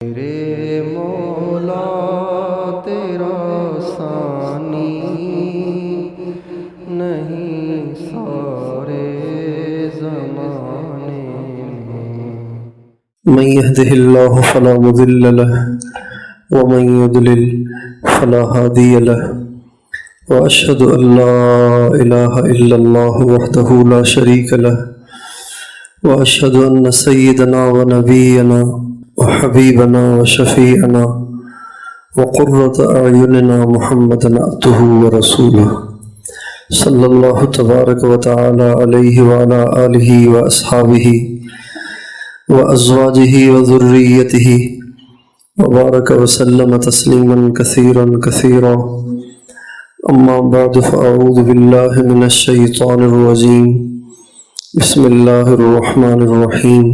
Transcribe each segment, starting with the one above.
میرے مولا تیرا ثانی نہیں سارے زمانے میں۔ من يهده الله فلا مضل له ومن يضلل فلا هادي له وأشهد أن لا إله إلا الله وحده لا شريك له وأشهد أن سيدنا ونبينا وحبيبنا وشفيعنا وقرة أعيننا محمدا عبده ورسوله صلى الله تبارك وتعالى عليه وعلى آله وأصحابه وأزواجه وذريته وبارك وسلم تسليما كثيرا كثيرا أما بعد فأعوذ بالله من الشيطان الرجيم بسم الله الرحمن الرحيم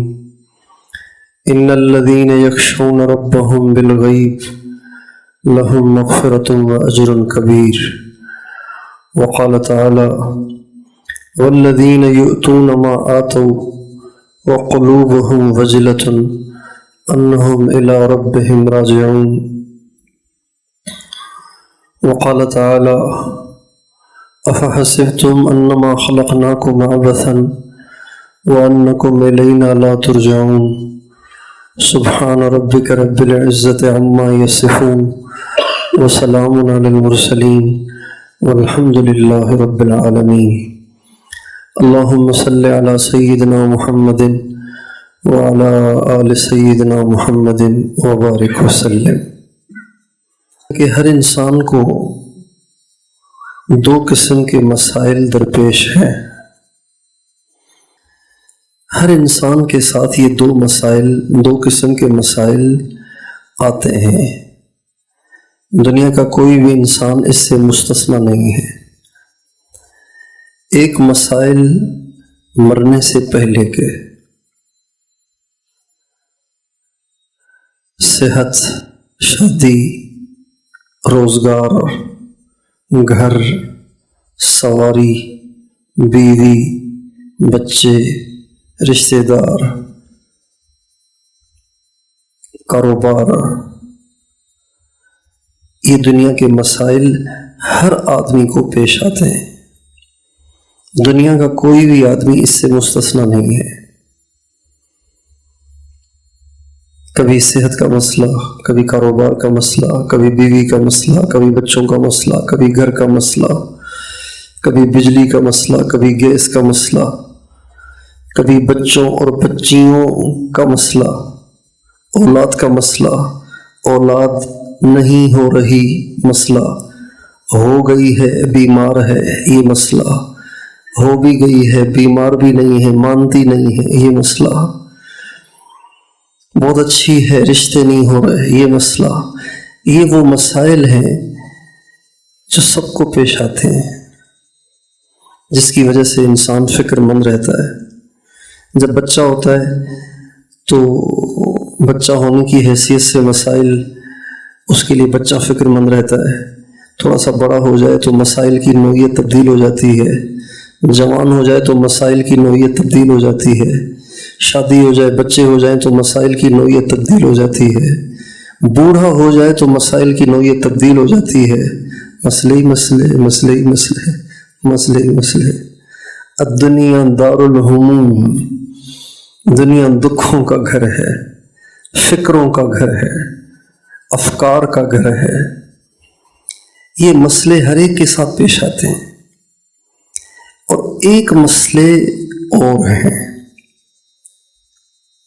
إن الذين يخشون ربهم بالغيب لهم مغفرة وأجر كبير وقال تعالى والذين يؤتون ما آتوا وقلوبهم وجلة أنهم إلى ربهم راجعون وقال تعالى أفحسبتم أنما خلقناكم عبثا وأنكم إلينا لا ترجعون سبحان ربك رب العزة عما يصفون وسلام على المرسلين والحمد لله رب العالمين اللهم صل على سيدنا محمد وعلى آل سيدنا محمد وبارك وسلم۔ کہ ہر انسان کو دو قسم کے مسائل درپیش ہیں، ہر انسان کے ساتھ یہ دو قسم کے مسائل آتے ہیں، دنیا کا کوئی بھی انسان اس سے مستثنی نہیں ہے۔ ایک مسائل مرنے سے پہلے کے، صحت، شادی، روزگار، گھر، سواری، بیوی، بچے، رشتہ دار، کاروبار، یہ دنیا کے مسائل ہر آدمی کو پیش آتے ہیں، دنیا کا کوئی بھی آدمی اس سے مستثنی نہیں ہے۔ کبھی صحت کا مسئلہ، کبھی کاروبار کا مسئلہ، کبھی بیوی کا مسئلہ، کبھی بچوں کا مسئلہ، کبھی گھر کا مسئلہ، کبھی بجلی کا مسئلہ، کبھی گیس کا مسئلہ، کبھی بچوں اور بچیوں کا مسئلہ، اولاد کا مسئلہ، اولاد نہیں ہو رہی مسئلہ، ہو گئی ہے بیمار ہے یہ مسئلہ، ہو بھی گئی ہے بیمار بھی نہیں ہے مانتی نہیں ہے یہ مسئلہ، بہت اچھی ہے رشتے نہیں ہو رہے یہ مسئلہ۔ یہ وہ مسائل ہیں جو سب کو پیش آتے ہیں، جس کی وجہ سے انسان فکر مند رہتا ہے۔ جب بچہ ہوتا ہے تو بچہ ہونے کی حیثیت سے مسائل اس کے لیے بچہ فکر مند رہتا ہے، تھوڑا سا بڑا ہو جائے تو مسائل کی نوعیت تبدیل ہو جاتی ہے، جوان ہو جائے تو مسائل کی نوعیت تبدیل ہو جاتی ہے، شادی ہو جائے بچے ہو جائیں تو مسائل کی نوعیت تبدیل ہو جاتی ہے، بوڑھا ہو جائے تو مسائل کی نوعیت تبدیل ہو جاتی ہے، مسئلے ہی مسئلے، مسئلے ہی مسئلے، مسئلے ہی مسئلے۔ الدنیا دار الہموم، دنیا دکھوں کا گھر ہے، فکروں کا گھر ہے، افکار کا گھر ہے۔ یہ مسئلے ہر ایک کے ساتھ پیش آتے ہیں، اور ایک مسئلے اور ہیں،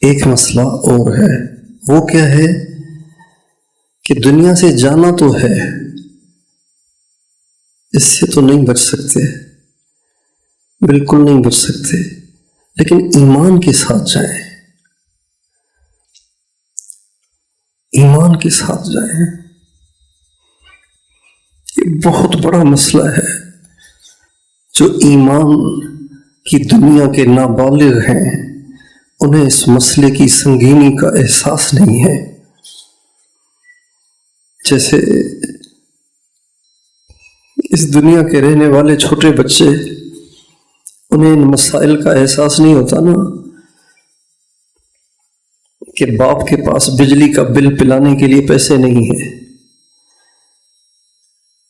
ایک مسئلہ اور ہے، وہ کیا ہے کہ دنیا سے جانا تو ہے، اس سے تو نہیں بچ سکتے، بالکل نہیں بچ سکتے، لیکن ایمان کے ساتھ جائیں، ایمان کے ساتھ جائیں۔ یہ بہت بڑا مسئلہ ہے، جو ایمان کی دنیا کے نابالغ ہیں انہیں اس مسئلے کی سنگینی کا احساس نہیں ہے۔ جیسے اس دنیا کے رہنے والے چھوٹے بچے، انہیں ان مسائل کا احساس نہیں ہوتا نا، کہ باپ کے پاس بجلی کا بل پلانے کے لیے پیسے نہیں ہیں،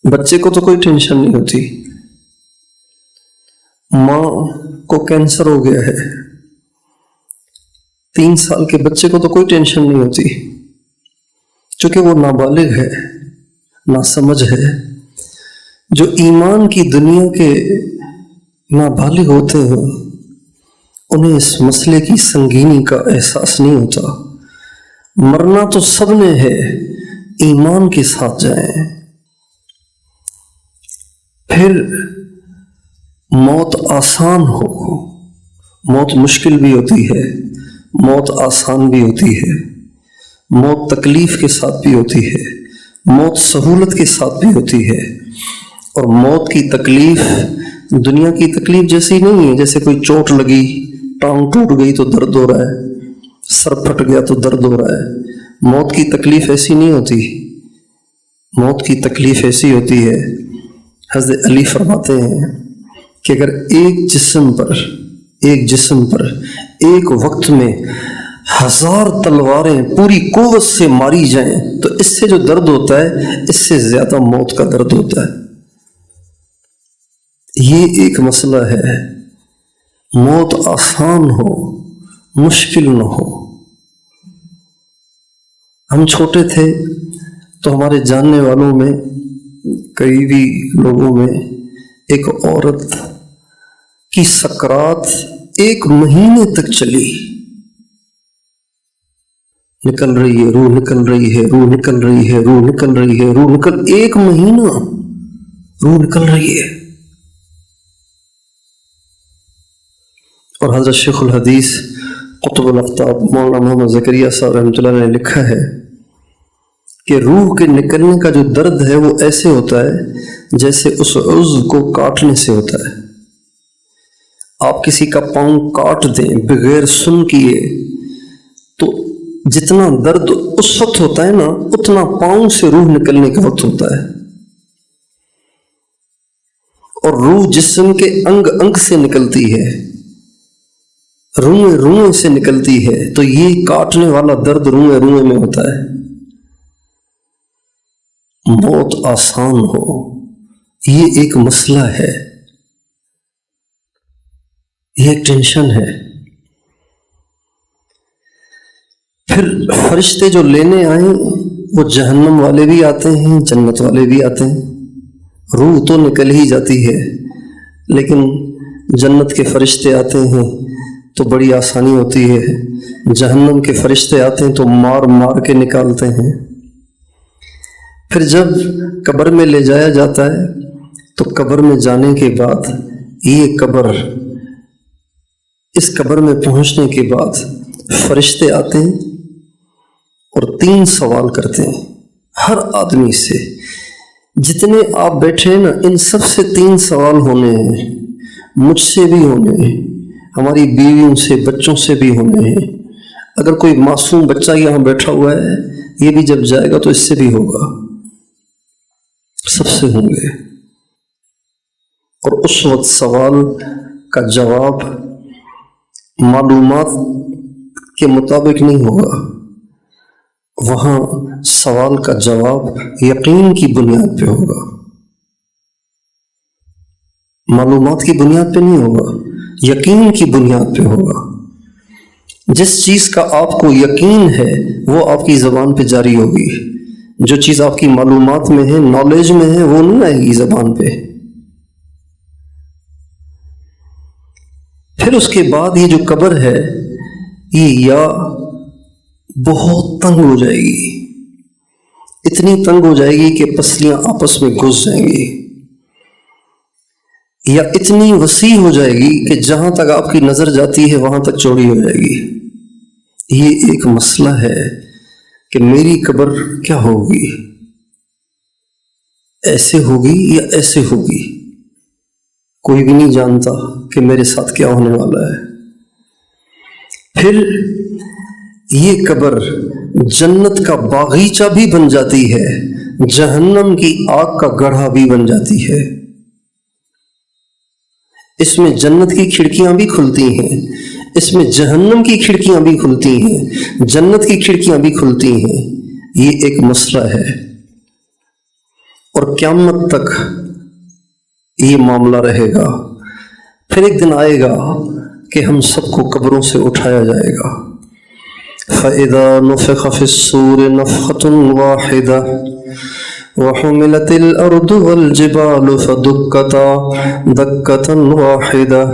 بچے کو تو کوئی ٹینشن نہیں ہوتی، ماں کو کینسر ہو گیا ہے، 3 سال کے بچے کو تو کوئی ٹینشن نہیں ہوتی، چونکہ وہ نابالغ ہے، ناسمجھ ہے۔ جو ایمان کی دنیا کے نابالغ ہوتے ہیں انہیں اس مسئلے کی سنگینی کا احساس نہیں ہوتا۔ مرنا تو سب نے ہے، ایمان کے ساتھ جائیں۔ پھر موت آسان ہو، موت مشکل بھی ہوتی ہے، موت آسان بھی ہوتی ہے، موت تکلیف کے ساتھ بھی ہوتی ہے، موت سہولت کے ساتھ بھی ہوتی ہے، اور موت کی تکلیف دنیا کی تکلیف جیسی نہیں ہے، جیسے کوئی چوٹ لگی، ٹانگ ٹوٹ گئی تو درد ہو رہا ہے، سر پھٹ گیا تو درد ہو رہا ہے۔ موت کی تکلیف ایسی نہیں ہوتی، موت کی تکلیف ایسی ہوتی ہے، حضرت علی فرماتے ہیں کہ اگر ایک جسم پر ایک وقت میں 1000 تلواریں پوری قوت سے ماری جائیں تو اس سے جو درد ہوتا ہے اس سے زیادہ موت کا درد ہوتا ہے۔ یہ ایک مسئلہ ہے، موت آسان ہو مشکل نہ ہو۔ ہم چھوٹے تھے تو ہمارے جاننے والوں میں، قریبی لوگوں میں، ایک عورت کی سکرات 1 مہینے تک چلی، نکل رہی ہے، روح نکل رہی ہے، روح نکل رہی ہے، روح نکل رہی ہے، روح نکل 1 مہینہ روح نکل رہی ہے۔ اور حضرت شیخ الحدیث قطب الاقطاب مولانا محمد زکریا صاحب رحمۃ اللہ نے لکھا ہے کہ روح کے نکلنے کا جو درد ہے وہ ایسے ہوتا ہے جیسے اس عضو کو کاٹنے سے ہوتا ہے۔ آپ کسی کا پاؤں کاٹ دیں بغیر سن کیے تو جتنا درد اس وقت ہوتا ہے نا، اتنا پاؤں سے روح نکلنے کا وقت ہوتا ہے۔ اور روح جسم کے انگ سے نکلتی ہے، روئیں سے نکلتی ہے، تو یہ کاٹنے والا درد روئیں میں ہوتا ہے۔ موت آسان ہو، یہ ایک مسئلہ ہے، یہ ایک ٹینشن ہے۔ پھر فرشتے جو لینے آئیں وہ جہنم والے بھی آتے ہیں، جنت والے بھی آتے ہیں۔ روح تو نکل ہی جاتی ہے، لیکن جنت کے فرشتے آتے ہیں تو بڑی آسانی ہوتی ہے، جہنم کے فرشتے آتے ہیں تو مار کے نکالتے ہیں۔ پھر جب قبر میں لے جایا جاتا ہے تو قبر میں جانے کے بعد اس قبر میں پہنچنے کے بعد فرشتے آتے ہیں اور 3 سوال کرتے ہیں ہر آدمی سے۔ جتنے آپ بیٹھے ہیں نا، ان سب سے 3 سوال ہونے ہیں، مجھ سے بھی ہونے ہیں، ہماری بیویوں سے، بچوں سے بھی ہونے ہیں۔ اگر کوئی معصوم بچہ یہاں بیٹھا ہوا ہے، یہ بھی جب جائے گا تو اس سے بھی ہوگا، سب سے ہوں گے۔ اور اس وقت سوال کا جواب معلومات کے مطابق نہیں ہوگا، وہاں سوال کا جواب یقین کی بنیاد پہ ہوگا، معلومات کی بنیاد پہ نہیں ہوگا، یقین کی بنیاد پہ ہوگا۔ جس چیز کا آپ کو یقین ہے وہ آپ کی زبان پہ جاری ہوگی، جو چیز آپ کی معلومات میں ہے، نالج میں ہے، وہ نہیں آئے گی زبان پہ۔ پھر اس کے بعد یہ جو قبر ہے یہ یا بہت تنگ ہو جائے گی، اتنی تنگ ہو جائے گی کہ پسلیاں آپس میں گھس جائیں گی، یا اتنی وسیع ہو جائے گی کہ جہاں تک آپ کی نظر جاتی ہے وہاں تک چوڑی ہو جائے گی۔ یہ ایک مسئلہ ہے کہ میری قبر کیا ہوگی، ایسے ہوگی یا ایسے ہوگی، کوئی بھی نہیں جانتا کہ میرے ساتھ کیا ہونے والا ہے۔ پھر یہ قبر جنت کا باغیچہ بھی بن جاتی ہے، جہنم کی آگ کا گڑھا بھی بن جاتی ہے۔ اس میں جنت کی کھڑکیاں بھی کھلتی ہیں، اس میں جہنم کی کھڑکیاں بھی کھلتی ہیں، جنت کی کھڑکیاں بھی کھلتی ہیں. یہ ایک مسئلہ ہے، اور قیامت تک یہ معاملہ رہے گا. پھر ایک دن آئے گا کہ ہم سب کو قبروں سے اٹھایا جائے گا. فَإِذَا نُفِخَ فِي الصُّورِ نَفْخَةٌ وَاحِدَةٌ وَحُمِلَتِ الْأَرْضُ وَالْجِبَالُ فَدُكَّتَا دَكَّةً وَاحِدَةً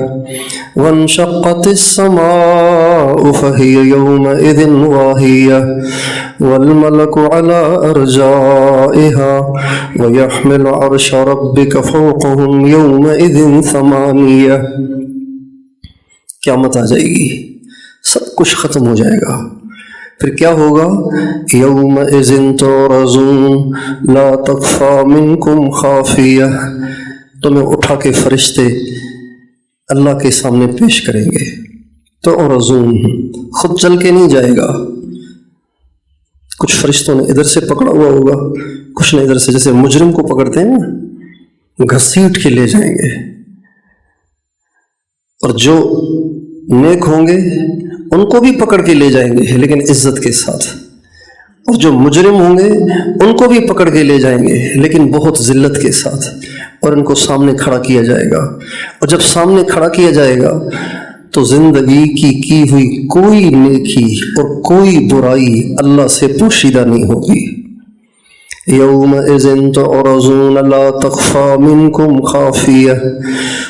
وَانشَقَّتِ السَّمَاءُ فَهِيَ يَوْمَئِذٍ وَاهِيَةٌ وَالْمَلَكُ عَلَى أَرْجَائِهَا وَيَحْمِلُ عَرْشَ رَبِّكَ فَوْقَهُمْ يَوْمَئِذٍ ثَمَانِيَةٌ. قیامت آ جائے گی، سب کچھ ختم ہو جائے گا. پھر کیا ہوگا؟ یومئذ تعرضون لا تخفی منکم خافیہ. تمہیں اٹھا کے فرشتے اللہ کے سامنے پیش کریں گے. تعرضون، خود چل کے نہیں جائے گا. کچھ فرشتوں نے ادھر سے پکڑا ہوا ہوگا، کچھ نے ادھر سے، جیسے مجرم کو پکڑتے ہیں نا، گھسیٹ کے لے جائیں گے. اور جو نیک ہوں گے ان کو بھی پکڑ کے لے جائیں گے، لیکن عزت کے ساتھ. اور جو مجرم ہوں گے ان کو بھی پکڑ کے لے جائیں گے، لیکن بہت ذلت کے ساتھ. اور ان کو سامنے کھڑا کیا جائے گا. اور جب سامنے کھڑا کیا جائے گا تو زندگی کی ہوئی کوئی نیکی اور کوئی برائی اللہ سے پوشیدہ نہیں ہوگی. یومئذ تعرضون لا تخفى منکم خافیہ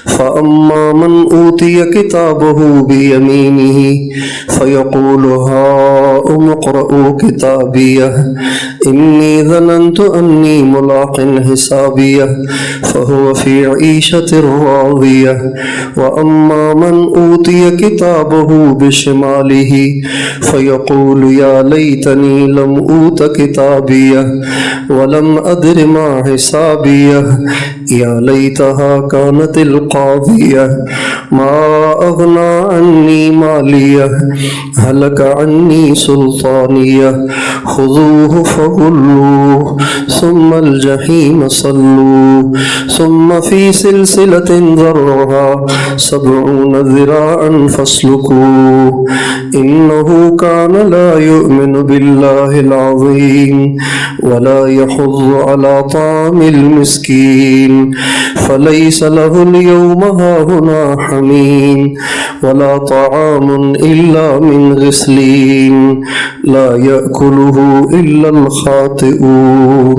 فأما من أوتي كتابه بيمينه فيقول هاؤم اقرءوا كتابيه إني ظننت أني ملاق حسابيه فهو في عيشة راضية وأما من أوتي كتابه بشماله فيقول يا ليتني لم أوت كتابيه ولم أدر ما حسابيه يا ليتها كانت القاضية ما أغنى عني مالية هلك عني سلطانية خذوه فغلوه ثم الجحيم صلوه ثم في سلسلة ذرعها 70 ذراعا فاسلكوه إنه كان لا يؤمن بالله العظيم ولا يحض على طعام المسكين فليس له اليوم هاهنا حميم ولا طعام إلا من غسلين لا يأكله إلا الخاطئون.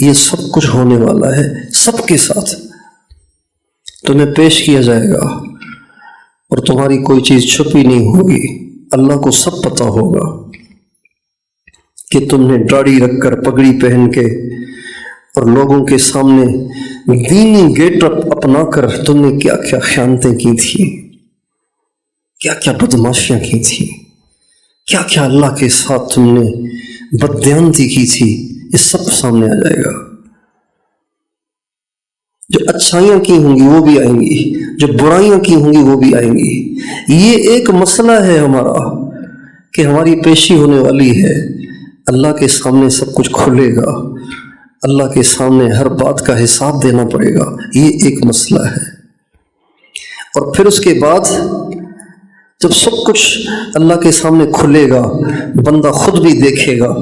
یہ سب کچھ ہونے والا ہے، سب کے ساتھ تمہیں پیش کیا جائے گا، اور تمہاری کوئی چیز چھپی نہیں ہوگی. اللہ کو سب پتہ ہوگا کہ تم نے داڑھی رکھ کر، پگڑی پہن کے اور لوگوں کے سامنے دینی گیٹ اپ اپنا کر تم نے کیا کیا خیانتیں کی تھی، کیا کیا بدماشیاں کی تھی، کیا کیا اللہ کے ساتھ تم نے بددیانتی کی تھی. یہ سب سامنے آ جائے گا. جو اچھائیاں کی ہوں گی وہ بھی آئیں گی، جو برائیاں کی ہوں گی وہ بھی آئیں گی. یہ ایک مسئلہ ہے ہمارا کہ ہماری پیشی ہونے والی ہے. اللہ کے سامنے سب کچھ کھلے گا، اللہ کے سامنے ہر بات کا حساب دینا پڑے گا. یہ ایک مسئلہ ہے. اور پھر اس کے بعد جب سب کچھ اللہ کے سامنے کھلے گا، بندہ خود بھی دیکھے گا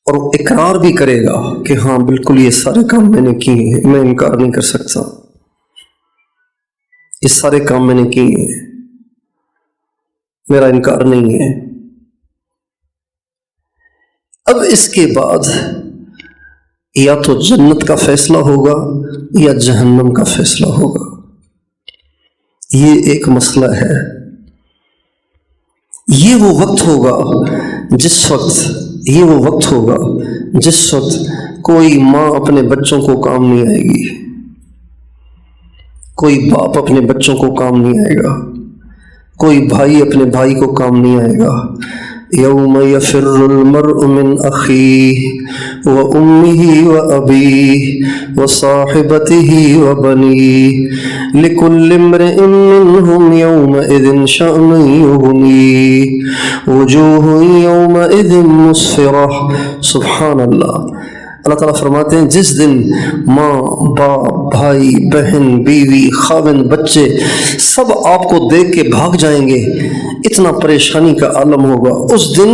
اور اقرار بھی کرے گا کہ ہاں بالکل یہ سارے کام میں نے کیے ہیں، میں انکار نہیں کر سکتا، یہ سارے کام میں نے کیے ہیں، میرا انکار نہیں ہے. اب اس کے بعد یا تو جنت کا فیصلہ ہوگا یا جہنم کا فیصلہ ہوگا. یہ ایک مسئلہ ہے. یہ وہ وقت ہوگا جس وقت کوئی ماں اپنے بچوں کو کام نہیں آئے گی، کوئی باپ اپنے بچوں کو کام نہیں آئے گا، کوئی بھائی اپنے بھائی کو کام نہیں آئے گا. یوم یفر المرء من اخیہ وامہ وابیہ وصاحبتہ وبنیہ لکل امرئ منہم یومئذ شأن یغنیہ وجوہ یومئذ مسفرہ. سبحان اللہ. اللہ تعالیٰ فرماتے ہیں جس دن ماں باپ بھائی بہن بیوی خاوند بچے سب آپ کو دیکھ کے بھاگ جائیں گے، اتنا پریشانی کا عالم ہوگا اس دن۔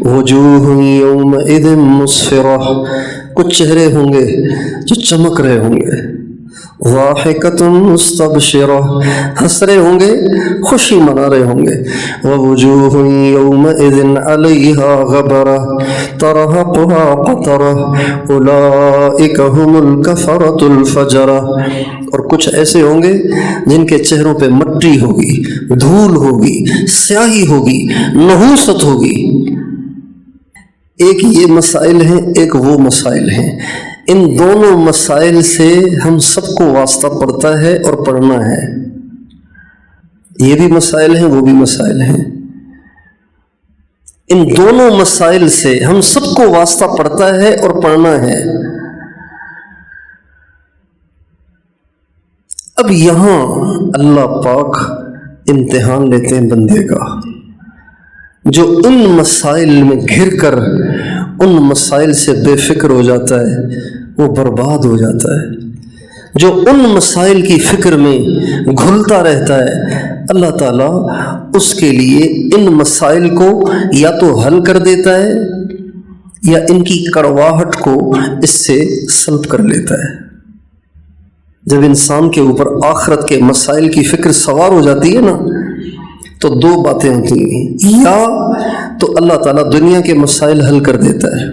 وجوہ یومئذ مسفرہ، کچھ چہرے ہوں گے جو چمک رہے ہوں گے، ضاحکۃ مستبشرہ، ہنس رہے ہوں گے، خوشی منا رہے ہوں گے، ووجوہ یومئذ علیہا غبرہ ترہقہا قطرہ اولئک ہم الکفرۃ الفجرہ، اور کچھ ایسے ہوں گے جن کے چہروں پہ مٹی ہوگی، دھول ہوگی، سیاہی ہوگی، نحوست ہوگی۔ ایک یہ مسائل ہیں، ایک وہ مسائل ہیں، ان دونوں مسائل سے ہم سب کو واسطہ پڑتا ہے اور پڑھنا ہے۔ یہ بھی مسائل ہیں، وہ بھی مسائل ہیں، ان دونوں مسائل سے ہم سب کو واسطہ پڑتا ہے اور پڑھنا ہے۔ اب یہاں اللہ پاک امتحان لیتے ہیں بندے کا، جو ان مسائل میں گھر کر ان مسائل سے بے فکر ہو جاتا ہے وہ برباد ہو جاتا ہے۔ جو ان مسائل کی فکر میں گھلتا رہتا ہے اللہ تعالیٰ اس کے لیے ان مسائل کو یا تو حل کر دیتا ہے یا ان کی کڑواہٹ کو اس سے سلب کر لیتا ہے۔ جب انسان کے اوپر آخرت کے مسائل کی فکر سوار ہو جاتی ہے نا تو دو باتیں ہوتی ہیں، یا تو اللہ تعالیٰ دنیا کے مسائل حل کر دیتا ہے،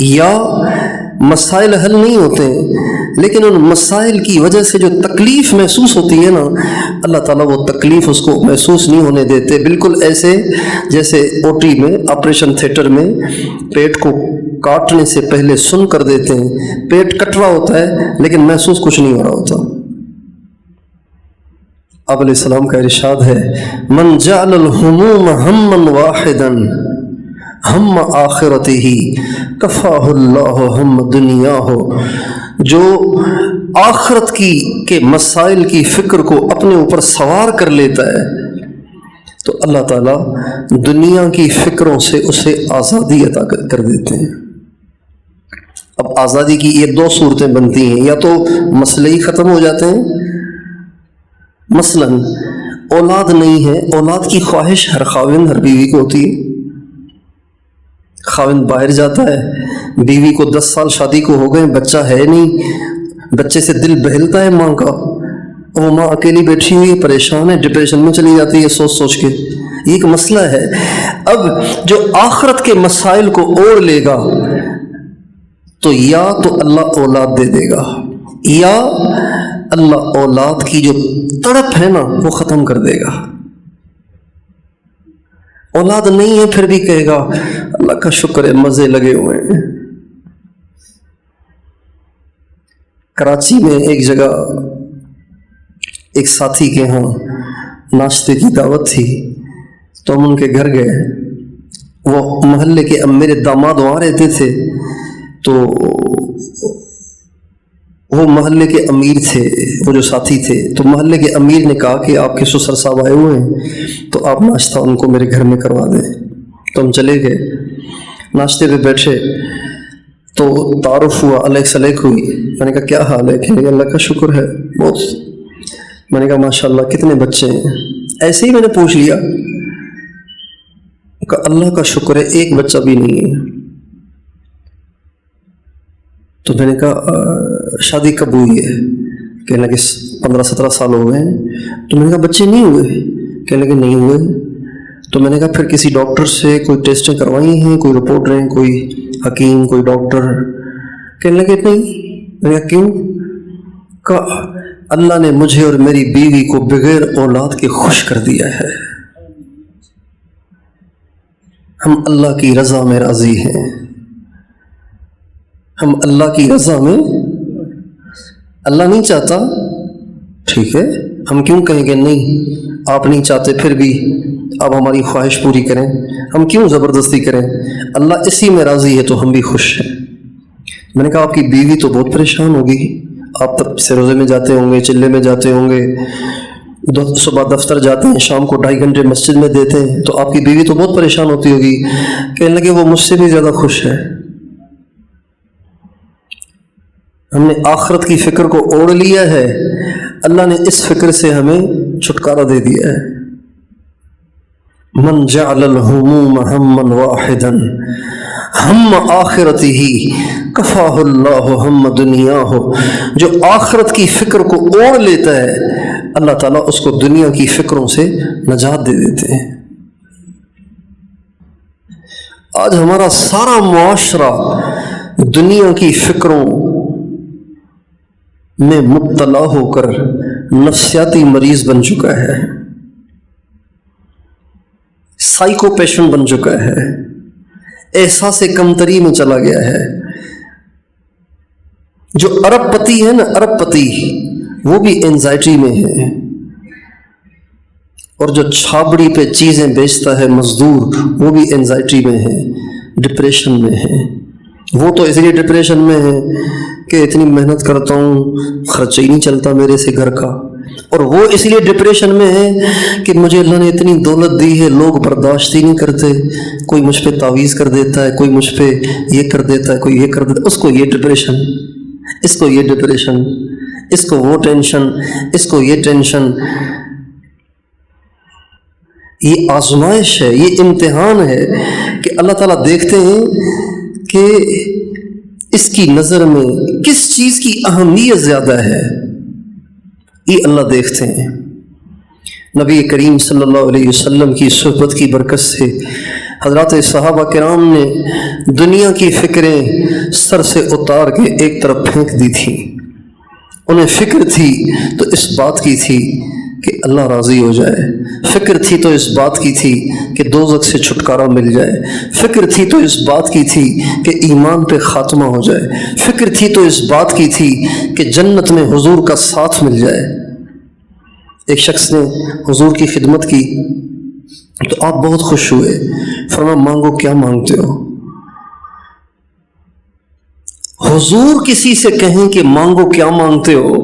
یا مسائل حل نہیں ہوتے لیکن ان مسائل کی وجہ سے جو تکلیف محسوس ہوتی ہے نا اللہ تعالیٰ وہ تکلیف اس کو محسوس نہیں ہونے دیتے۔ بالکل ایسے جیسے او ٹی میں آپریشن تھیٹر میں پیٹ کو کاٹنے سے پہلے سن کر دیتے ہیں، پیٹ کٹ رہا ہوتا ہے لیکن محسوس کچھ نہیں ہو رہا ہوتا۔ آپ علیہ السلام کا ارشاد ہے من جعل الہموم ہما واحدا ہم آخرتہ کفاہ اللہ ہم دنیاہ، جو آخرت کے مسائل کی فکر کو اپنے اوپر سوار کر لیتا ہے تو اللہ تعالیٰ دنیا کی فکروں سے اسے آزادی عطا کر دیتے ہیں۔ اب آزادی کی یہ دو صورتیں بنتی ہیں، یا تو مسئلے ہی ختم ہو جاتے ہیں، مثلا اولاد نہیں ہے، اولاد کی خواہش ہر خاوند ہر بیوی کو ہوتی ہے، خاوند باہر جاتا ہے، بیوی کو 10 سال شادی کو ہو گئے، بچہ ہے نہیں، بچے سے دل بہلتا ہے ماں کا، وہ ماں اکیلی بیٹھی ہوئی پریشان ہے، ڈپریشن میں چلی جاتی ہے سوچ سوچ کے، یہ ایک مسئلہ ہے۔ اب جو آخرت کے مسائل کو اوڑھ لے گا تو یا تو اللہ اولاد دے دے گا، یا اللہ اولاد کی جو تڑپ ہے نا وہ ختم کر دے گا۔ اولاد نہیں ہے پھر بھی کہے گا اللہ کا شکر ہے مزے لگے ہوئے ہیں۔ کراچی میں ایک جگہ ایک ساتھی کے ہاں ناشتے کی دعوت تھی تو ہم ان کے گھر گئے، وہ محلے کے میرے داماد وہاں رہتے تھے، تو وہ محلے کے امیر تھے، وہ جو ساتھی تھے، تو محلے کے امیر نے کہا کہ آپ کے سسر صاحب آئے ہوئے ہیں تو آپ ناشتہ ان کو میرے گھر میں کروا دیں۔ تو ہم چلے گئے، ناشتے پہ بیٹھے تو تعارف ہوا، علیک سلیک ہوئی۔ میں نے کہا کیا حال ہے؟ کہنے کہ اللہ کا شکر ہے بہت۔ میں نے کہا ماشاءاللہ کتنے بچے ہیں؟ ایسے ہی میں نے پوچھ لیا، کہ اللہ کا شکر ہے ایک بچہ بھی نہیں ہے۔ تو میں نے کہا شادی کب ہوئی ہے؟ کہنے لگے 15-17 سال ہو گئے ہیں۔ تو میں نے کہا بچے نہیں ہوئے؟ کہنے لگے نہیں ہوئے۔ تو میں نے کہا پھر کسی ڈاکٹر سے کوئی ٹیسٹیں کروائی ہیں، کوئی رپورٹ رہے ہیں، کوئی حکیم، کوئی ڈاکٹر؟ کہنے لگے نہیں۔ میں نے کہا کیوں؟ کہا اللہ نے مجھے اور میری بیوی کو بغیر اولاد کے خوش کر دیا ہے، ہم اللہ کی رضا میں راضی ہیں، ہم اللہ کی رضا میں، اللہ نہیں چاہتا ٹھیک ہے، ہم کیوں کہیں گے نہیں آپ نہیں چاہتے پھر بھی آپ ہماری خواہش پوری کریں، ہم کیوں زبردستی کریں، اللہ اسی میں راضی ہے تو ہم بھی خوش ہیں۔ میں نے کہا آپ کی بیوی تو بہت پریشان ہوگی، آپ تب سے روزے میں جاتے ہوں گے، چلے میں جاتے ہوں گے، صبح دفتر جاتے ہیں، شام کو 2.5 گھنٹے مسجد میں دیتے ہیں، تو آپ کی بیوی تو بہت پریشان ہوتی ہوگی۔ کہنے لگے وہ مجھ سے بھی زیادہ خوش ہے۔ ہم نے آخرت کی فکر کو اوڑھ لیا ہے، اللہ نے اس فکر سے ہمیں چھٹکارا دے دیا ہے۔ من جعل الہموم ہما واحدا ہم آخرتہ کفاہ اللہ ہم دنیاہ، جو آخرت کی فکر کو اوڑھ لیتا ہے اللہ تعالیٰ اس کو دنیا کی فکروں سے نجات دے دیتے ہیں۔ آج ہمارا سارا معاشرہ دنیا کی فکروں میں مبتلا ہو کر نفسیاتی مریض بن چکا ہے، سائیکو پیشنٹ بن چکا ہے، احساس کمتری میں چلا گیا ہے۔ جو ارب پتی ہے نا، ارب پتی، وہ بھی اینزائٹی میں ہے، اور جو چھابڑی پہ چیزیں بیچتا ہے مزدور، وہ بھی اینزائٹی میں ہے، ڈپریشن میں ہے۔ وہ تو اس لیے ڈپریشن میں ہے کہ اتنی محنت کرتا ہوں، خرچہ ہی نہیں چلتا میرے سے گھر کا، اور وہ اس لیے ڈپریشن میں ہے کہ مجھے اللہ نے اتنی دولت دی ہے، لوگ برداشت ہی نہیں کرتے، کوئی مجھ پہ تعویذ کر دیتا ہے، کوئی مجھ پہ یہ کر دیتا ہے، کوئی یہ کر دیتا ہے، اس کو یہ ڈپریشن، اس کو یہ ڈپریشن، اس کو وہ ٹینشن، اس کو یہ ٹینشن۔ یہ آزمائش ہے، یہ امتحان ہے کہ اللہ تعالیٰ دیکھتے ہیں کہ اس کی نظر میں کس چیز کی اہمیت زیادہ ہے، یہ اللہ دیکھتے ہیں۔ نبی کریم صلی اللہ علیہ وسلم کی صحبت کی برکت سے حضرات صحابہ کرام نے دنیا کی فکریں سر سے اتار کے ایک طرف پھینک دی تھی۔ انہیں فکر تھی تو اس بات کی تھی کہ اللہ راضی ہو جائے، فکر تھی تو اس بات کی تھی کہ دوزخ سے چھٹکارا مل جائے، فکر تھی تو اس بات کی تھی کہ ایمان پہ خاتمہ ہو جائے، فکر تھی تو اس بات کی تھی کہ جنت میں حضور کا ساتھ مل جائے۔ ایک شخص نے حضور کی خدمت کی تو آپ بہت خوش ہوئے، فرمایا مانگو، کیا مانگتے ہو؟ حضور کسی سے کہیں کہ مانگو کیا مانگتے ہو،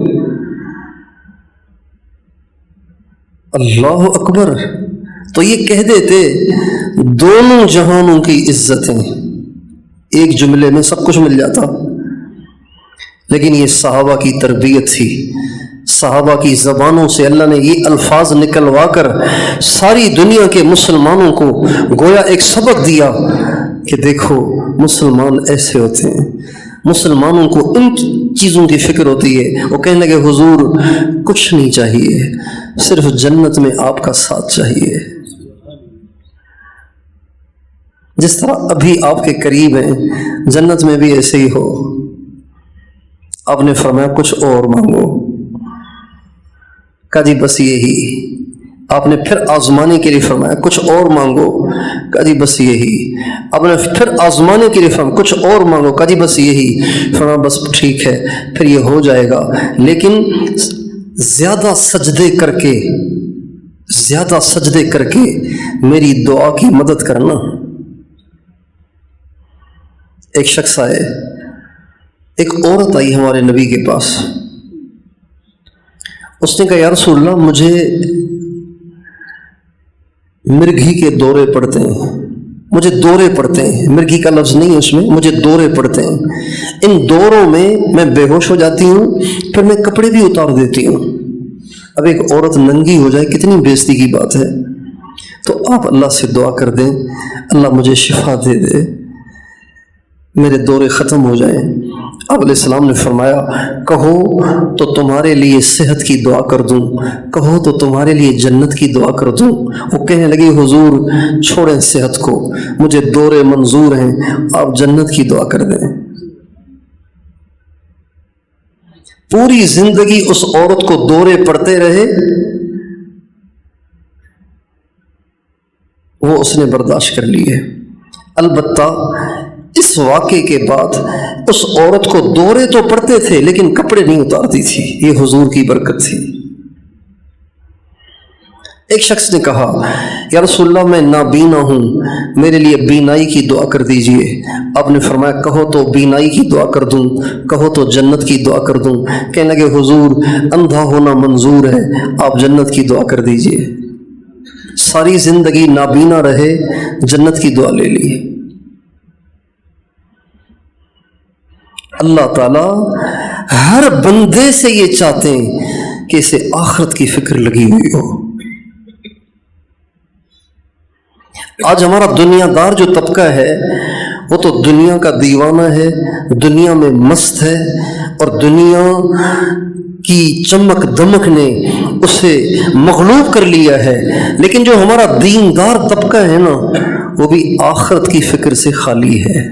اللہ اکبر، تو یہ کہہ دیتے دونوں جہانوں کی عزتیں، ایک جملے میں سب کچھ مل جاتا۔ لیکن یہ صحابہ کی تربیت تھی، صحابہ کی زبانوں سے اللہ نے یہ الفاظ نکلوا کر ساری دنیا کے مسلمانوں کو گویا ایک سبق دیا کہ دیکھو مسلمان ایسے ہوتے ہیں، مسلمانوں کو ان چیزوں کی فکر ہوتی ہے۔ وہ کہنے لگے حضور کچھ نہیں چاہیے، صرف جنت میں آپ کا ساتھ چاہیے، جس طرح ابھی آپ کے قریب ہیں جنت میں بھی ایسے ہی ہو۔ آپ نے فرمایا کچھ اور مانگو، کہا جی بس یہی۔ آپ نے پھر آزمانے کے لیے فرمایا کچھ اور مانگو، کہا جی بس یہی۔ آپ نے پھر آزمانے کے لیے فرمایا کچھ اور مانگو، کہا جی بس یہی۔ فرمایا بس ٹھیک ہے، پھر یہ ہو جائے گا، لیکن زیادہ سجدے کر کے، زیادہ سجدے کر کے میری دعا کی مدد کرنا۔ ایک شخص آئے، ایک عورت آئی ہمارے نبی کے پاس، اس نے کہا یا رسول اللہ مجھے مرگھی کے دورے پڑتے ہیں، مجھے دورے پڑتے ہیں، مرگھی کا لفظ نہیں ہے اس میں، مجھے دورے پڑتے ہیں، ان دوروں میں بے ہوش ہو جاتی ہوں، پھر میں کپڑے بھی اتار دیتی ہوں۔ اب ایک عورت ننگی ہو جائے کتنی بےزتی کی بات ہے، تو آپ اللہ سے دعا کر دیں اللہ مجھے شفا دے دے، میرے دورے ختم ہو جائیں۔ آپ علیہ السلام نے فرمایا کہو تو تمہارے لیے صحت کی دعا کر دوں، کہو تو تمہارے لیے جنت کی دعا کر دوں۔ وہ کہنے لگی حضور چھوڑیں صحت کو، مجھے دورے منظور ہیں، آپ جنت کی دعا کر دیں۔ پوری زندگی اس عورت کو دورے پڑتے رہے، وہ اس نے برداشت کر لیے۔ البتہ اس واقعے کے بعد اس عورت کو دورے تو پڑتے تھے لیکن کپڑے نہیں اتارتی تھی، یہ حضور کی برکت تھی۔ ایک شخص نے کہا یا رسول اللہ میں نابینا ہوں، میرے لیے بینائی کی دعا کر دیجئے۔ آپ نے فرمایا کہو تو بینائی کی دعا کر دوں، کہو تو جنت کی دعا کر دوں۔ کہنے لگے حضور اندھا ہونا منظور ہے، آپ جنت کی دعا کر دیجئے۔ ساری زندگی نابینا رہے، جنت کی دعا لے لی۔ اللہ تعالیٰ ہر بندے سے یہ چاہتے ہیں کہ اسے آخرت کی فکر لگی ہوئی ہو۔ آج ہمارا دنیا دار جو طبقہ ہے وہ تو دنیا کا دیوانہ ہے، دنیا میں مست ہے، اور دنیا کی چمک دمک نے اسے مغلوب کر لیا ہے۔ لیکن جو ہمارا دیندار طبقہ ہے نا، وہ بھی آخرت کی فکر سے خالی ہے۔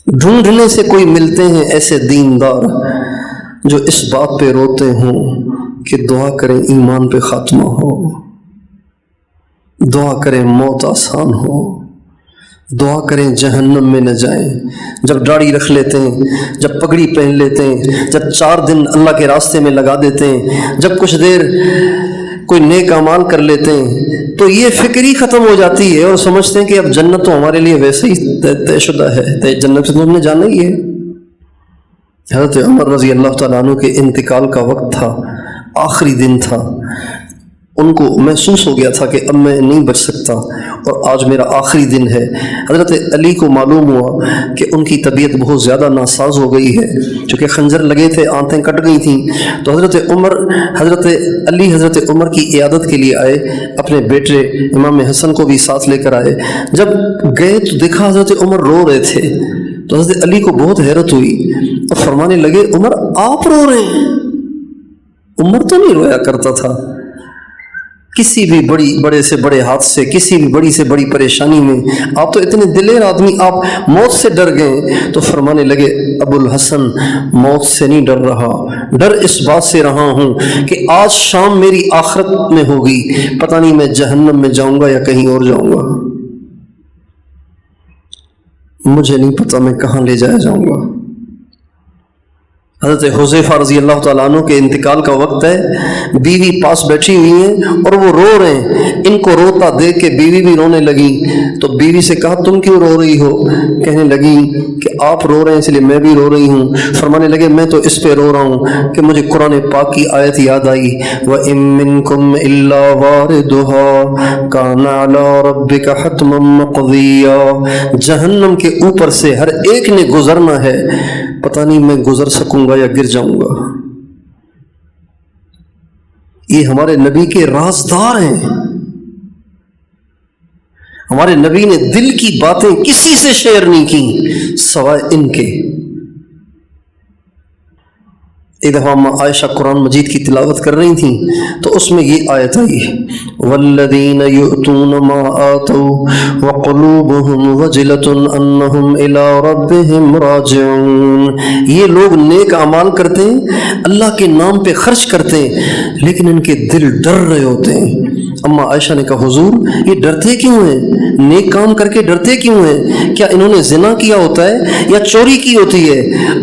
ڈھونڈنے سے کوئی ملتے ہیں ایسے دیندار جو اس بات پہ روتے ہوں کہ دعا کریں ایمان پہ خاتمہ ہو، دعا کریں موت آسان ہو، دعا کریں جہنم میں نہ جائیں۔ جب داڑھی رکھ لیتے ہیں، جب پگڑی پہن لیتے ہیں، جب 4 دن اللہ کے راستے میں لگا دیتے ہیں، جب کچھ دیر کوئی نیک اعمال کر لیتے ہیں، تو یہ فکر ہی ختم ہو جاتی ہے، اور سمجھتے ہیں کہ اب جنت تو ہمارے لیے ویسے ہی طے شدہ ہے، جنت سے تو ہم نے جانا ہی ہے۔ حضرت عمر رضی اللہ تعالیٰ عنہ کے انتقال کا وقت تھا، آخری دن تھا، ان کو محسوس ہو گیا تھا کہ اب میں نہیں بچ سکتا اور آج میرا آخری دن ہے۔ حضرت علی کو معلوم ہوا کہ ان کی طبیعت بہت زیادہ ناساز ہو گئی ہے، چونکہ خنجر لگے تھے، آنتیں کٹ گئی تھیں، تو حضرت علی حضرت عمر کی عیادت کے لیے آئے، اپنے بیٹے امام حسن کو بھی ساتھ لے کر آئے۔ جب گئے تو دیکھا حضرت عمر رو رہے تھے، تو حضرت علی کو بہت حیرت ہوئی اور فرمانے لگے، عمر آپ رو رہے ہیں؟ عمر تو نہیں رویا کرتا تھا، کسی بھی بڑے سے بڑے حادثے، کسی بھی بڑی سے بڑی پریشانی میں آپ تو اتنے دلیر آدمی، آپ موت سے ڈر گئے۔ تو فرمانے لگے، ابو الحسن موت سے نہیں ڈر رہا، ڈر اس بات سے رہا ہوں کہ آج شام میری آخرت میں ہوگی، پتہ نہیں میں جہنم میں جاؤں گا یا کہیں اور جاؤں گا، مجھے نہیں پتہ میں کہاں لے جایا جاؤں گا۔ حضرت حذیفہ رضی اللہ تعالیٰ عنہ کے انتقال کا وقت ہے، بیوی پاس بیٹھی ہوئی ہیں اور وہ رو رہے ہیں، ان کو روتا دیکھ کے بیوی بھی رونے لگی، تو بیوی سے کہا تم کیوں رو رہی ہو؟ کہنے لگی کہ آپ رو رہے ہیں اس لیے میں بھی رو رہی ہوں۔ فرمانے لگے میں تو اس پہ رو رہا ہوں کہ مجھے قرآن پاک کی آیت یاد آئی، وَإِن مِّنكُمْ إِلَّا وَارِدُهَا كَانَ عَلَىٰ رَبِّكَ حَتْمًا مَّقْضِيًّا، جہنم کے اوپر سے ہر ایک نے گزرنا ہے، پتہ نہیں میں گزر سکوں گا یا گر جاؤں گا۔ یہ ہمارے نبی کے رازدار ہیں، ہمارے نبی نے دل کی باتیں کسی سے شیئر نہیں کی سوائے ان کے۔ ایک دفعہ عائشہ قرآن مجید کی تلاوت کر رہی تھیں تو اس میں یہ آیت آئی، والذین یؤتون ما آتوا وقلوبهم وجلۃ انہم الی ربہم راجعون، یہ لوگ نیک اعمال کرتے ہیں، اللہ کے نام پہ خرچ کرتے ہیں، لیکن ان کے دل ڈر رہے ہوتے ہیں۔ اما عائشہ نے کہا حضور یہ ڈرتے کیوں ہیں؟ نیک کام کر کے ڈرتے کیوں ہیں؟ کیا انہوں نے زنا کیا ہوتا ہے یا چوری کی ہوتی ہے؟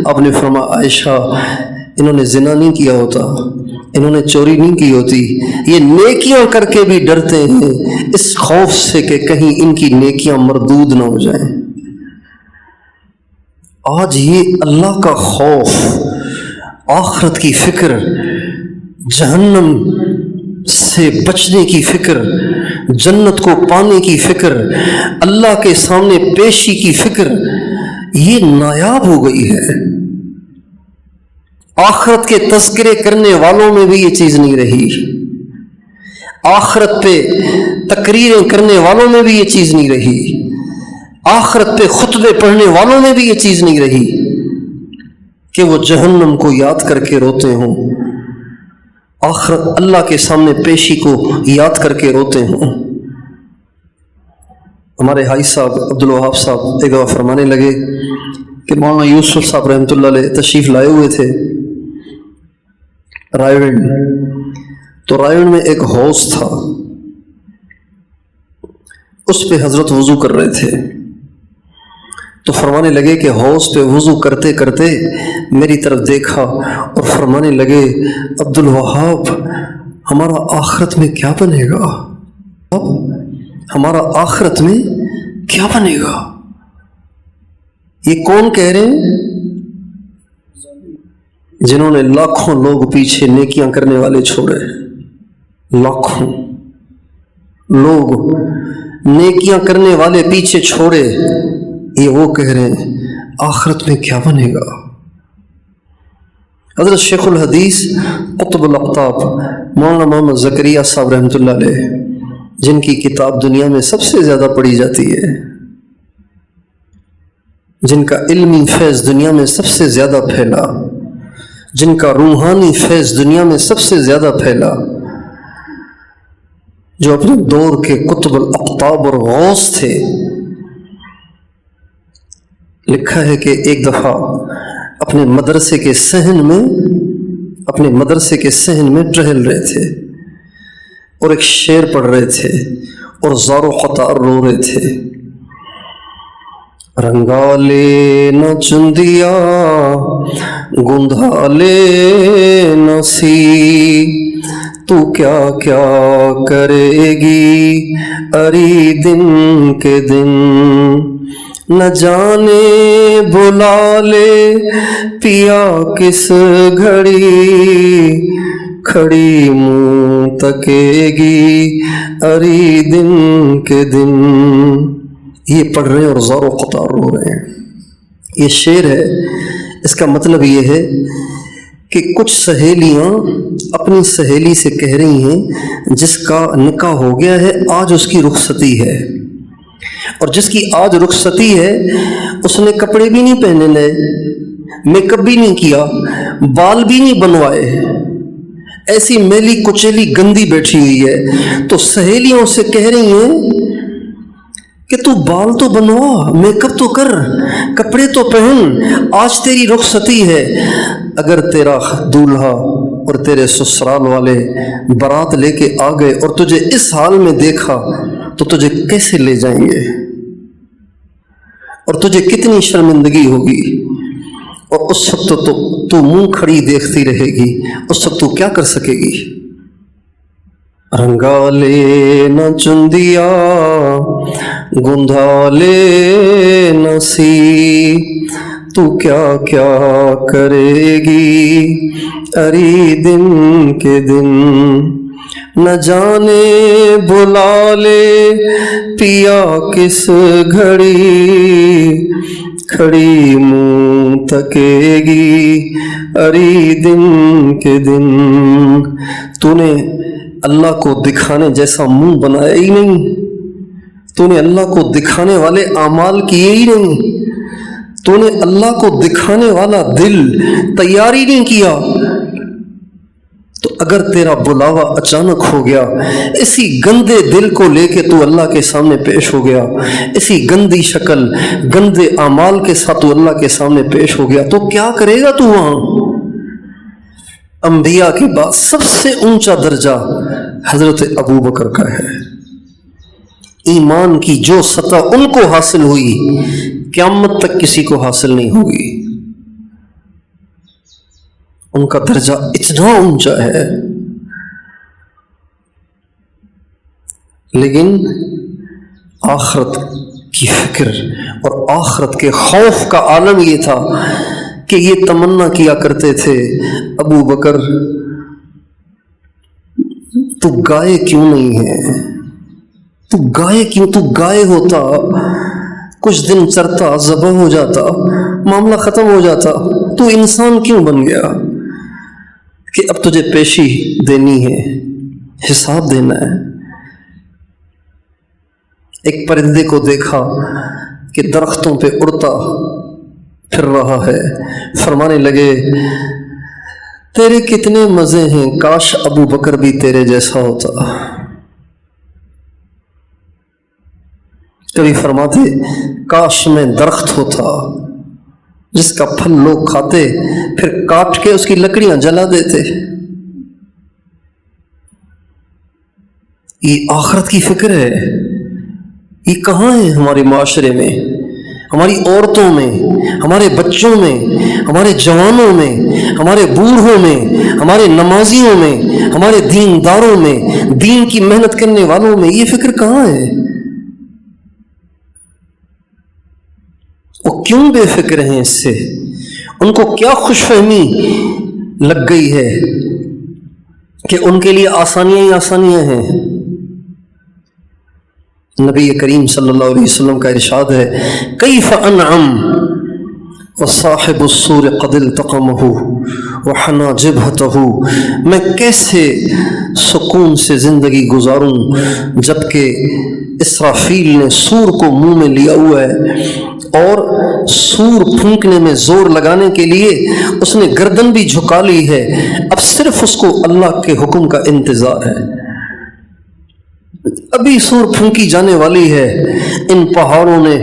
آپ نے فرمایا عائشہ انہوں نے زنا نہیں کیا ہوتا، انہوں نے چوری نہیں کی ہوتی، یہ نیکیاں کر کے بھی ڈرتے ہیں اس خوف سے کہ کہیں ان کی نیکیاں مردود نہ ہو جائیں۔ آج یہ اللہ کا خوف، آخرت کی فکر، جہنم سے بچنے کی فکر، جنت کو پانے کی فکر، اللہ کے سامنے پیشی کی فکر، یہ نایاب ہو گئی ہے۔ آخرت کے تذکرے کرنے والوں میں بھی یہ چیز نہیں رہی، آخرت پہ تقریریں کرنے والوں میں بھی یہ چیز نہیں رہی، آخرت پہ خطبے پڑھنے والوں میں بھی یہ چیز نہیں رہی کہ وہ جہنم کو یاد کر کے روتے ہوں، آخرت اللہ کے سامنے پیشی کو یاد کر کے روتے ہوں۔ ہمارے حاج صاحب عبدالوہاب صاحب ایک دفعہ فرمانے لگے کہ مولانا یوسف صاحب رحمۃ اللہ علیہ تشریف لائے ہوئے تھے رائے ونڈ، تو رائے ونڈ میں ایک حوض تھا، اس پہ حضرت وضو کر رہے تھے، تو فرمانے لگے کہ حوض پہ وضو کرتے کرتے میری طرف دیکھا اور فرمانے لگے عبدالوہاب ہمارا آخرت میں کیا بنے گا، ہمارا آخرت میں کیا بنے گا؟ یہ کون کہہ رہے ہیں؟ جنہوں نے لاکھوں لوگ پیچھے نیکیاں کرنے والے چھوڑے، لاکھوں لوگ نیکیاں کرنے والے پیچھے چھوڑے، یہ وہ کہہ رہے ہیں آخرت میں کیا بنے گا؟ حضرت شیخ الحدیث قطب الاقطاب مولانا محمد زکریا صاحب رحمۃ اللہ علیہ، جن کی کتاب دنیا میں سب سے زیادہ پڑھی جاتی ہے، جن کا علمی فیض دنیا میں سب سے زیادہ پھیلا، جن کا روحانی فیض دنیا میں سب سے زیادہ پھیلا، جو اپنے دور کے قطب الاقطاب اور غوث تھے، لکھا ہے کہ ایک دفعہ اپنے مدرسے کے صحن میں ٹہل رہے تھے اور ایک شعر پڑھ رہے تھے اور زار و قطار رو رہے تھے۔ رنگا لے نہ چندیا گندھا لے نہ سی، تو کیا کیا کرے گی اری دن کے دن، نہ جانے بلا لے پیا کس گھڑی، کھڑی منہ تکے گی اری دن کے دن۔ یہ پڑھ رہے ہیں اور زار و قطار رو رہے ہیں۔ یہ شعر ہے، اس کا مطلب یہ ہے کہ کچھ سہیلیاں اپنی سہیلی سے کہہ رہی ہیں جس کا نکاح ہو گیا ہے، آج اس کی رخصتی ہے، اور جس کی آج رخصتی ہے اس نے کپڑے بھی نہیں پہنے نئے، میک اپ بھی نہیں کیا، بال بھی نہیں بنوائے، ایسی میلی کچیلی گندی بیٹھی ہوئی ہے، تو سہیلیوں سے کہہ رہی ہیں کہ تو بال تو بنوا، میک اپ تو کر، کپڑے تو پہن، آج تیری رخصتی ہے۔ اگر تیرا دولہا اور تیرے سسرال والے بارات لے کے آ گئے اور تجھے اس حال میں دیکھا تو تجھے کیسے لے جائیں گے، اور تجھے کتنی شرمندگی ہوگی، اور اس وقت تو منہ کھڑی دیکھتی رہے گی، اس وقت تو کیا کر سکے گی؟ رنگا لے نہ چندیا گندھا لے نہ سی، تو کیا کیا کرے گی اری دن کے دن، نہ جانے بلا لے پیا کس گھڑی، کھڑی منہ تکے گی اری دن کے دن۔ تو نے اللہ کو دکھانے جیسا منہ بنایا ہی نہیں، تو نے اللہ کو دکھانے والے اعمال کیے ہی نہیں، تو نے اللہ کو دکھانے والا دل تیار ہی نہیں کیا، تو اگر تیرا بلاوا اچانک ہو گیا، اسی گندے دل کو لے کے تو اللہ کے سامنے پیش ہو گیا، اسی گندی شکل گندے اعمال کے ساتھ تو اللہ کے سامنے پیش ہو گیا، تو کیا کرے گا تو وہاں؟ انبیاء کے بعد سب سے اونچا درجہ حضرت ابو بکر کا ہے۔ ایمان کی جو سطح ان کو حاصل ہوئی، قیامت تک کسی کو حاصل نہیں ہوگی، ان کا درجہ اتنا اونچا ہے۔ لیکن آخرت کی فکر اور آخرت کے خوف کا عالم یہ تھا کہ یہ تمنا کیا کرتے تھے، ابو بکر تو گائے کیوں نہیں ہے، تو گائے کیوں، تو گائے ہوتا، کچھ دن چرتا، ذبح ہو جاتا، معاملہ ختم ہو جاتا، تو انسان کیوں بن گیا کہ اب تجھے پیشی دینی ہے، حساب دینا ہے۔ ایک پرندے کو دیکھا کہ درختوں پہ اڑتا پھر رہا ہے، فرمانے لگے تیرے کتنے مزے ہیں، کاش ابو بکر بھی تیرے جیسا ہوتا۔ کبھی فرماتے کاش میں درخت ہوتا جس کا پھل لوگ کھاتے، پھر کاٹ کے اس کی لکڑیاں جلا دیتے۔ یہ آخرت کی فکر ہے، یہ کہاں ہے ہمارے معاشرے میں، ہماری عورتوں میں، ہمارے بچوں میں، ہمارے جوانوں میں، ہمارے بوڑھوں میں، ہمارے نمازیوں میں، ہمارے دینداروں میں، دین کی محنت کرنے والوں میں یہ فکر کہاں ہے؟ وہ کیوں بے فکر ہیں اس سے؟ ان کو کیا خوش فہمی لگ گئی ہے کہ ان کے لیے آسانیاں ہی آسانیاں ہیں؟ نبی کریم صلی اللہ علیہ وسلم کا ارشاد ہے کیف انعم وصاحب السور قد التقمه وحنا جبهته، میں کیسے سکون سے زندگی گزاروں جبکہ اسرافیل نے سور کو منہ میں لیا ہوا ہے، اور سور پھونکنے میں زور لگانے کے لیے اس نے گردن بھی جھکا لی ہے، اب صرف اس کو اللہ کے حکم کا انتظار ہے۔ ابھی سور پھونکی جانے والی ہے، ان پہاڑوں نے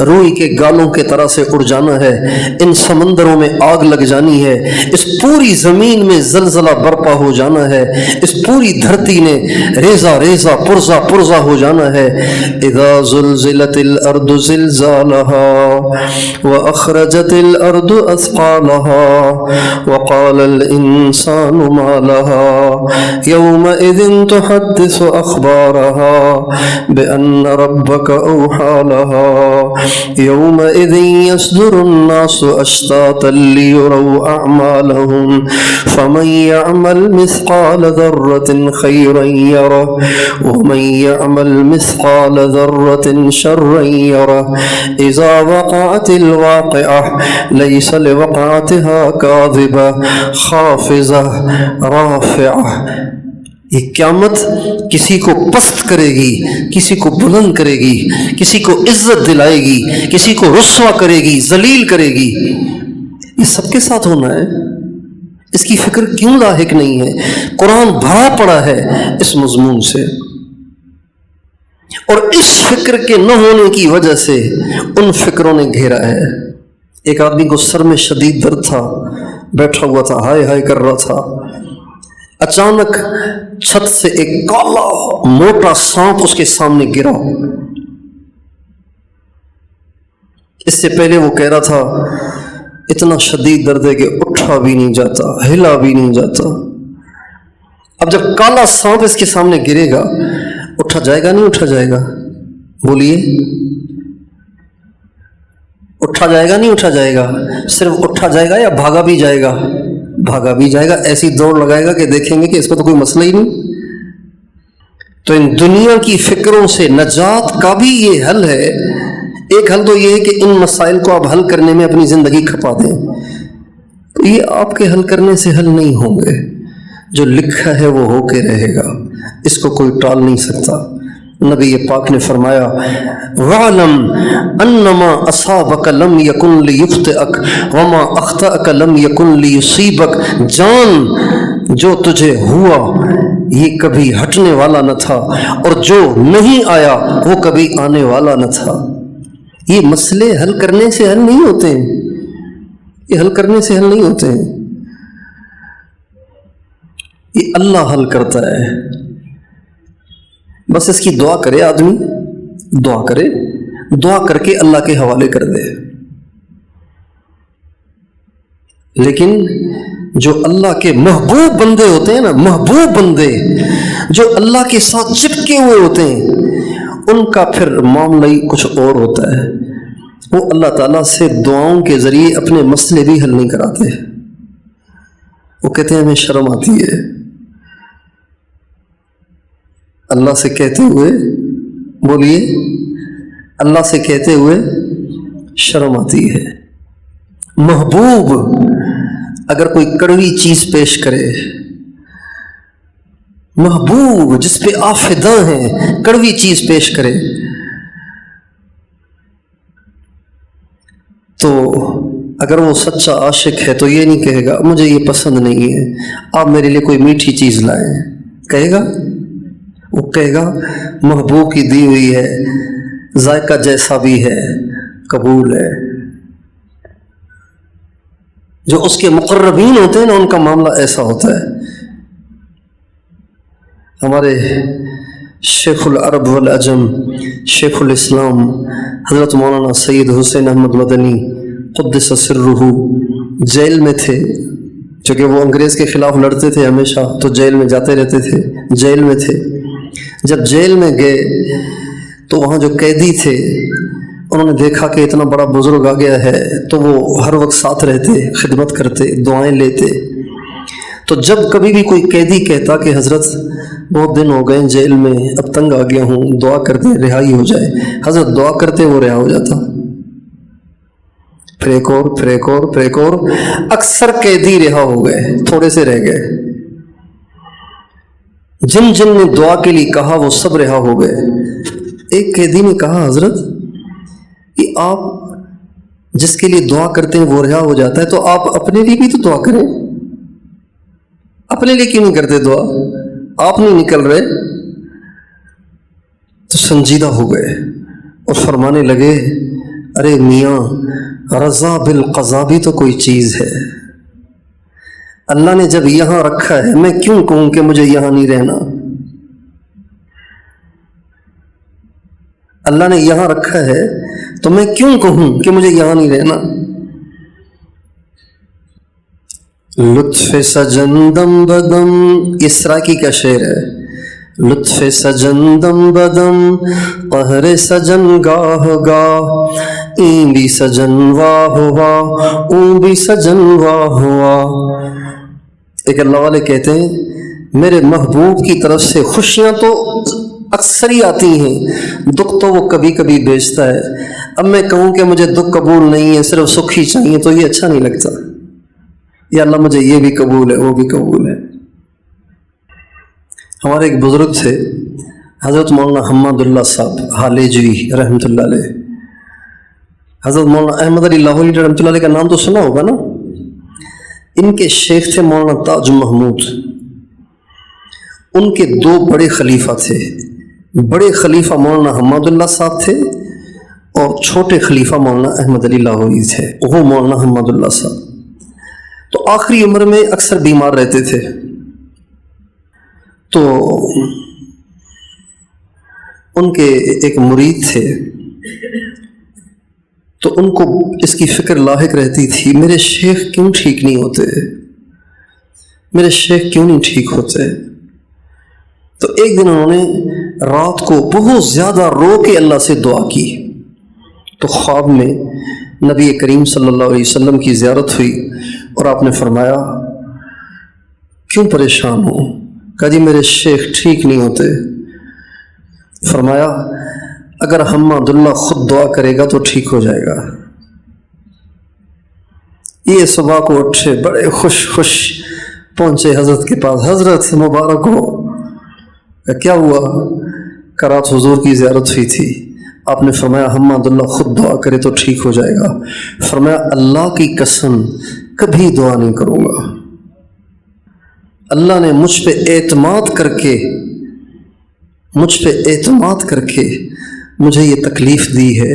روئی کے گالوں کے طرح سے اڑ جانا ہے، ان سمندروں میں آگ لگ جانی ہے، اس پوری زمین میں زلزلہ برپا ہو جانا ہے، اس پوری دھرتی نے ریزہ ریزہ پرزہ پرزہ ہو جانا ہے۔ اذا زلزلت الارض زلزالها واخرجت الارض اثقالها وقال الانسان ما لها يومئذ تحدث اخبارها بأن ربك أوحى لها يومئذ يصدر الناس أشتاتا ليروا أعمالهم فمن يعمل مثقال ذرة خيرا يره ومن يعمل مثقال ذرة شرا يره إذا وقعت الواقعة ليس لوقعتها كاذبة خافضة رافعة۔ یہ قیامت کسی کو پست کرے گی، کسی کو بلند کرے گی، کسی کو عزت دلائے گی، کسی کو رسوا کرے گی، ذلیل کرے گی۔ یہ سب کے ساتھ ہونا ہے، اس کی فکر کیوں لاحق نہیں ہے؟ قرآن بھرا پڑا ہے اس مضمون سے، اور اس فکر کے نہ ہونے کی وجہ سے ان فکروں نے گھیرا ہے۔ ایک آدمی کو سر میں شدید درد تھا، بیٹھا ہوا تھا، ہائے ہائے کر رہا تھا، اچانک چھت سے ایک کالا موٹا سانپ اس کے سامنے گرا۔ اس سے پہلے وہ کہہ رہا تھا اتنا شدید درد ہے کہ اٹھا بھی نہیں جاتا، ہلا بھی نہیں جاتا۔ اب جب کالا سانپ اس کے سامنے گرے گا، اٹھا جائے گا نہیں اٹھا جائے گا؟ بولیے، اٹھا جائے گا نہیں اٹھا جائے گا؟ صرف اٹھا جائے گا یا بھاگا بھی جائے گا؟ بھاگا بھی جائے گا، ایسی دوڑ لگائے گا کہ دیکھیں گے کہ اس کو تو کوئی مسئلہ ہی نہیں۔ تو ان دنیا کی فکروں سے نجات کا بھی یہ حل ہے۔ ایک حل تو یہ ہے کہ ان مسائل کو آپ حل کرنے میں اپنی زندگی کھپا دیں، تو یہ آپ کے حل کرنے سے حل نہیں ہوں گے۔ جو لکھا ہے وہ ہو کے رہے گا، اس کو کوئی ٹال نہیں سکتا۔ نبی پاک نے فرمایا وَعْلَمْ أَنَّمَا أَصَابَكَ لَمْ يَكُنْ لِيُخْطِئَكَ وَمَا أَخْطَأَكَ لَمْ يَكُنْ لِيُصِيبَكَ، جان جو تجھے ہوا یہ کبھی ہٹنے والا نہ تھا، اور جو نہیں آیا وہ کبھی آنے والا نہ تھا۔ یہ مسئلے حل کرنے سے حل نہیں ہوتے ہیں، یہ حل کرنے سے حل نہیں ہوتے ہیں، یہ اللہ حل کرتا ہے۔ بس اس کی دعا کرے آدمی، دعا کرے، دعا کر کے اللہ کے حوالے کر دے۔ لیکن جو اللہ کے محبوب بندے ہوتے ہیں نا، محبوب بندے جو اللہ کے ساتھ چپکے ہوئے ہوتے ہیں، ان کا پھر معاملہ ہی کچھ اور ہوتا ہے۔ وہ اللہ تعالیٰ سے دعاؤں کے ذریعے اپنے مسئلے بھی حل نہیں کراتے، وہ کہتے ہیں ہمیں شرم آتی ہے اللہ سے کہتے ہوئے، بولیے، اللہ سے کہتے ہوئے شرم آتی ہے۔ محبوب اگر کوئی کڑوی چیز پیش کرے، محبوب جس پہ آپ فدا ہیں کڑوی چیز پیش کرے، تو اگر وہ سچا عاشق ہے تو یہ نہیں کہے گا مجھے یہ پسند نہیں ہے، آپ میرے لیے کوئی میٹھی چیز لائیں، کہے گا؟ وہ کہے گا محبوب کی دی ہوئی ہے، ذائقہ جیسا بھی ہے قبول ہے۔ جو اس کے مقربین ہوتے ہیں نا، ان کا معاملہ ایسا ہوتا ہے۔ ہمارے شیخ العرب والعجم، شیخ الاسلام حضرت مولانا سید حسین احمد مدنی قدس سرہ جیل میں تھے، چونکہ وہ انگریز کے خلاف لڑتے تھے ہمیشہ، تو جیل میں جاتے رہتے تھے، جیل میں تھے۔ جب جیل میں گئے تو وہاں جو قیدی تھے انہوں نے دیکھا کہ اتنا بڑا بزرگ آ گیا ہے، تو وہ ہر وقت ساتھ رہتے، خدمت کرتے، دعائیں لیتے۔ تو جب کبھی بھی کوئی قیدی کہتا کہ حضرت بہت دن ہو گئے جیل میں، اب تنگ آ گیا ہوں، دعا کرتے رہائی ہو جائے، حضرت دعا کرتے وہ رہا ہو جاتا۔ پھر ایک اور، پھر ایک اور، پھر ایک اور. اکثر قیدی رہا ہو گئے، تھوڑے سے رہ گئے. جن جن نے دعا کے لیے کہا وہ سب رہا ہو گئے. ایک قیدی نے کہا حضرت کہ آپ جس کے لیے دعا کرتے ہیں وہ رہا ہو جاتا ہے، تو آپ اپنے لیے بھی تو دعا کریں. اپنے لیے کیوں نہیں کرتے دعا؟ آپ نہیں نکل رہے. تو سنجیدہ ہو گئے اور فرمانے لگے ارے میاں، رضا بالقضا بھی تو کوئی چیز ہے. اللہ نے جب یہاں رکھا ہے میں کیوں کہوں کہ مجھے یہاں نہیں رہنا؟ اللہ نے یہاں رکھا ہے تو میں کیوں کہوں کہ مجھے یہاں نہیں رہنا؟ لطف سجندم بدم، اسراکی کا شعر ہے. لطف سجندم بدم قہر سجن گاہ گاہ، این بھی سجن واہ واہ اون بھی سجن واہ واہ. ایک اللہ والے کہتے ہیں میرے محبوب کی طرف سے خوشیاں تو اکثر ہی آتی ہیں، دکھ تو وہ کبھی کبھی بھیجتا ہے. اب میں کہوں کہ مجھے دکھ قبول نہیں ہے، صرف سکھ ہی چاہیے، تو یہ اچھا نہیں لگتا. یا اللہ مجھے یہ بھی قبول ہے، وہ بھی قبول ہے. ہمارے ایک بزرگ تھے حضرت مولانا حماد اللہ صاحب حالیجوی رحمۃ اللہ علیہ. حضرت مولانا احمد علی لاہوری رحمۃ اللہ علیہ کا نام تو سنا ہوگا نا. ان کے شیخ تھے مولانا تاج محمود. ان کے دو بڑے خلیفہ تھے. بڑے خلیفہ مولانا حماد اللہ صاحب تھے اور چھوٹے خلیفہ مولانا احمد علی لاہوری تھے. وہ مولانا حماد اللہ صاحب تو آخری عمر میں اکثر بیمار رہتے تھے. تو ان کے ایک مرید تھے، تو ان کو اس کی فکر لاحق رہتی تھی میرے شیخ کیوں ٹھیک نہیں ہوتے، میرے شیخ کیوں نہیں ٹھیک ہوتے. تو ایک دن انہوں نے رات کو بہت زیادہ رو کے اللہ سے دعا کی. تو خواب میں نبی کریم صلی اللہ علیہ وسلم کی زیارت ہوئی اور آپ نے فرمایا کیوں پریشان ہو؟ کہا جی میرے شیخ ٹھیک نہیں ہوتے. فرمایا اگر حماد اللہ خود دعا کرے گا تو ٹھیک ہو جائے گا. یہ صبح کو اٹھے بڑے خوش پہنچے حضرت کے پاس. حضرت مبارک ہو. کیا ہوا؟ کہ رات حضور کی زیارت ہوئی تھی، آپ نے فرمایا حماد اللہ خود دعا کرے تو ٹھیک ہو جائے گا. فرمایا اللہ کی قسم کبھی دعا نہیں کروں گا. اللہ نے مجھ پہ اعتماد کر کے مجھے یہ تکلیف دی ہے،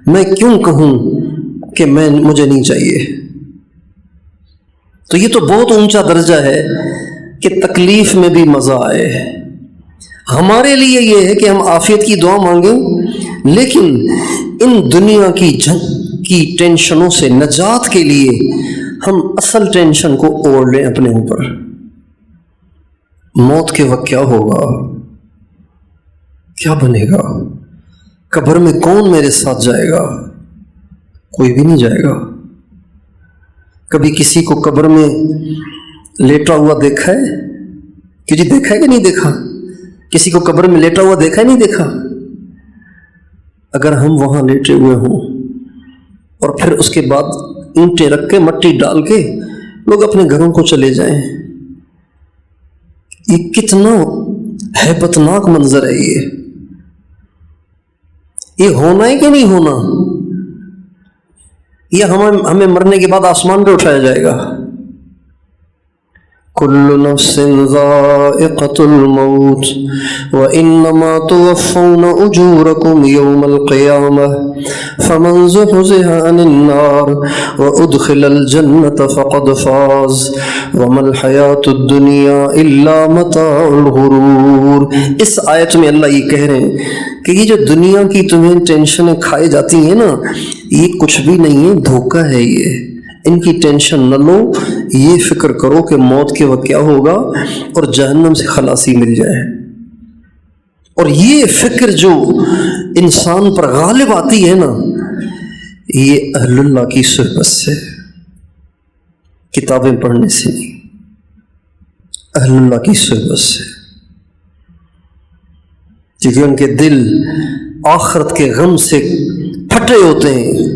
میں کیوں کہوں کہ مجھے نہیں چاہیے. تو یہ تو بہت اونچا درجہ ہے کہ تکلیف میں بھی مزہ آئے. ہمارے لیے یہ ہے کہ ہم عافیت کی دعا مانگیں، لیکن ان دنیا کی ٹینشنوں سے نجات کے لیے ہم اصل ٹینشن کو اوڑھ لیں اپنے اوپر. موت کے وقت کیا ہوگا، کیا بنے گا، قبر میں کون میرے ساتھ جائے گا؟ کوئی بھی نہیں جائے گا. کبھی کسی کو قبر میں لیٹا ہوا دیکھا ہے؟ کہ جی دیکھا ہے کہ نہیں دیکھا؟ کسی کو قبر میں لیٹا ہوا دیکھا ہے نہیں دیکھا؟ اگر ہم وہاں لیٹے ہوئے ہوں اور پھر اس کے بعد اینٹیں رکھ کے مٹی ڈال کے لوگ اپنے گھروں کو چلے جائیں، یہ کتنا ہیبتناک منظر ہے. یہ ہونا ہے کہ نہیں ہونا؟ یہ ہمیں مرنے کے بعد آسمان پہ اٹھایا جائے گا. کل نفس ذائقۃ الموت وانما توفون اجورکم یوم القیامہ فمن زحزح عن النار وادخل الجنۃ فقد فاز وما الحیاۃ الدنیا الا متاع الغرور. اس آیت میں اللہ یہ کہہ رہے ہیں کہ یہ جو دنیا کی تمہیں ٹینشنیں کھائی جاتی ہیں نا، یہ کچھ بھی نہیں ہے، دھوکہ ہے. یہ ان کی ٹینشن نہ لو، یہ فکر کرو کہ موت کے وقت کیا ہوگا اور جہنم سے خلاصی مل جائے. اور یہ فکر جو انسان پر غالب آتی ہے نا، یہ اہل اللہ کی صحبت سے، کتابیں پڑھنے سے نہیں، اہل اللہ کی صحبت سے. کیونکہ ان کے دل آخرت کے غم سے پھٹے ہوتے ہیں،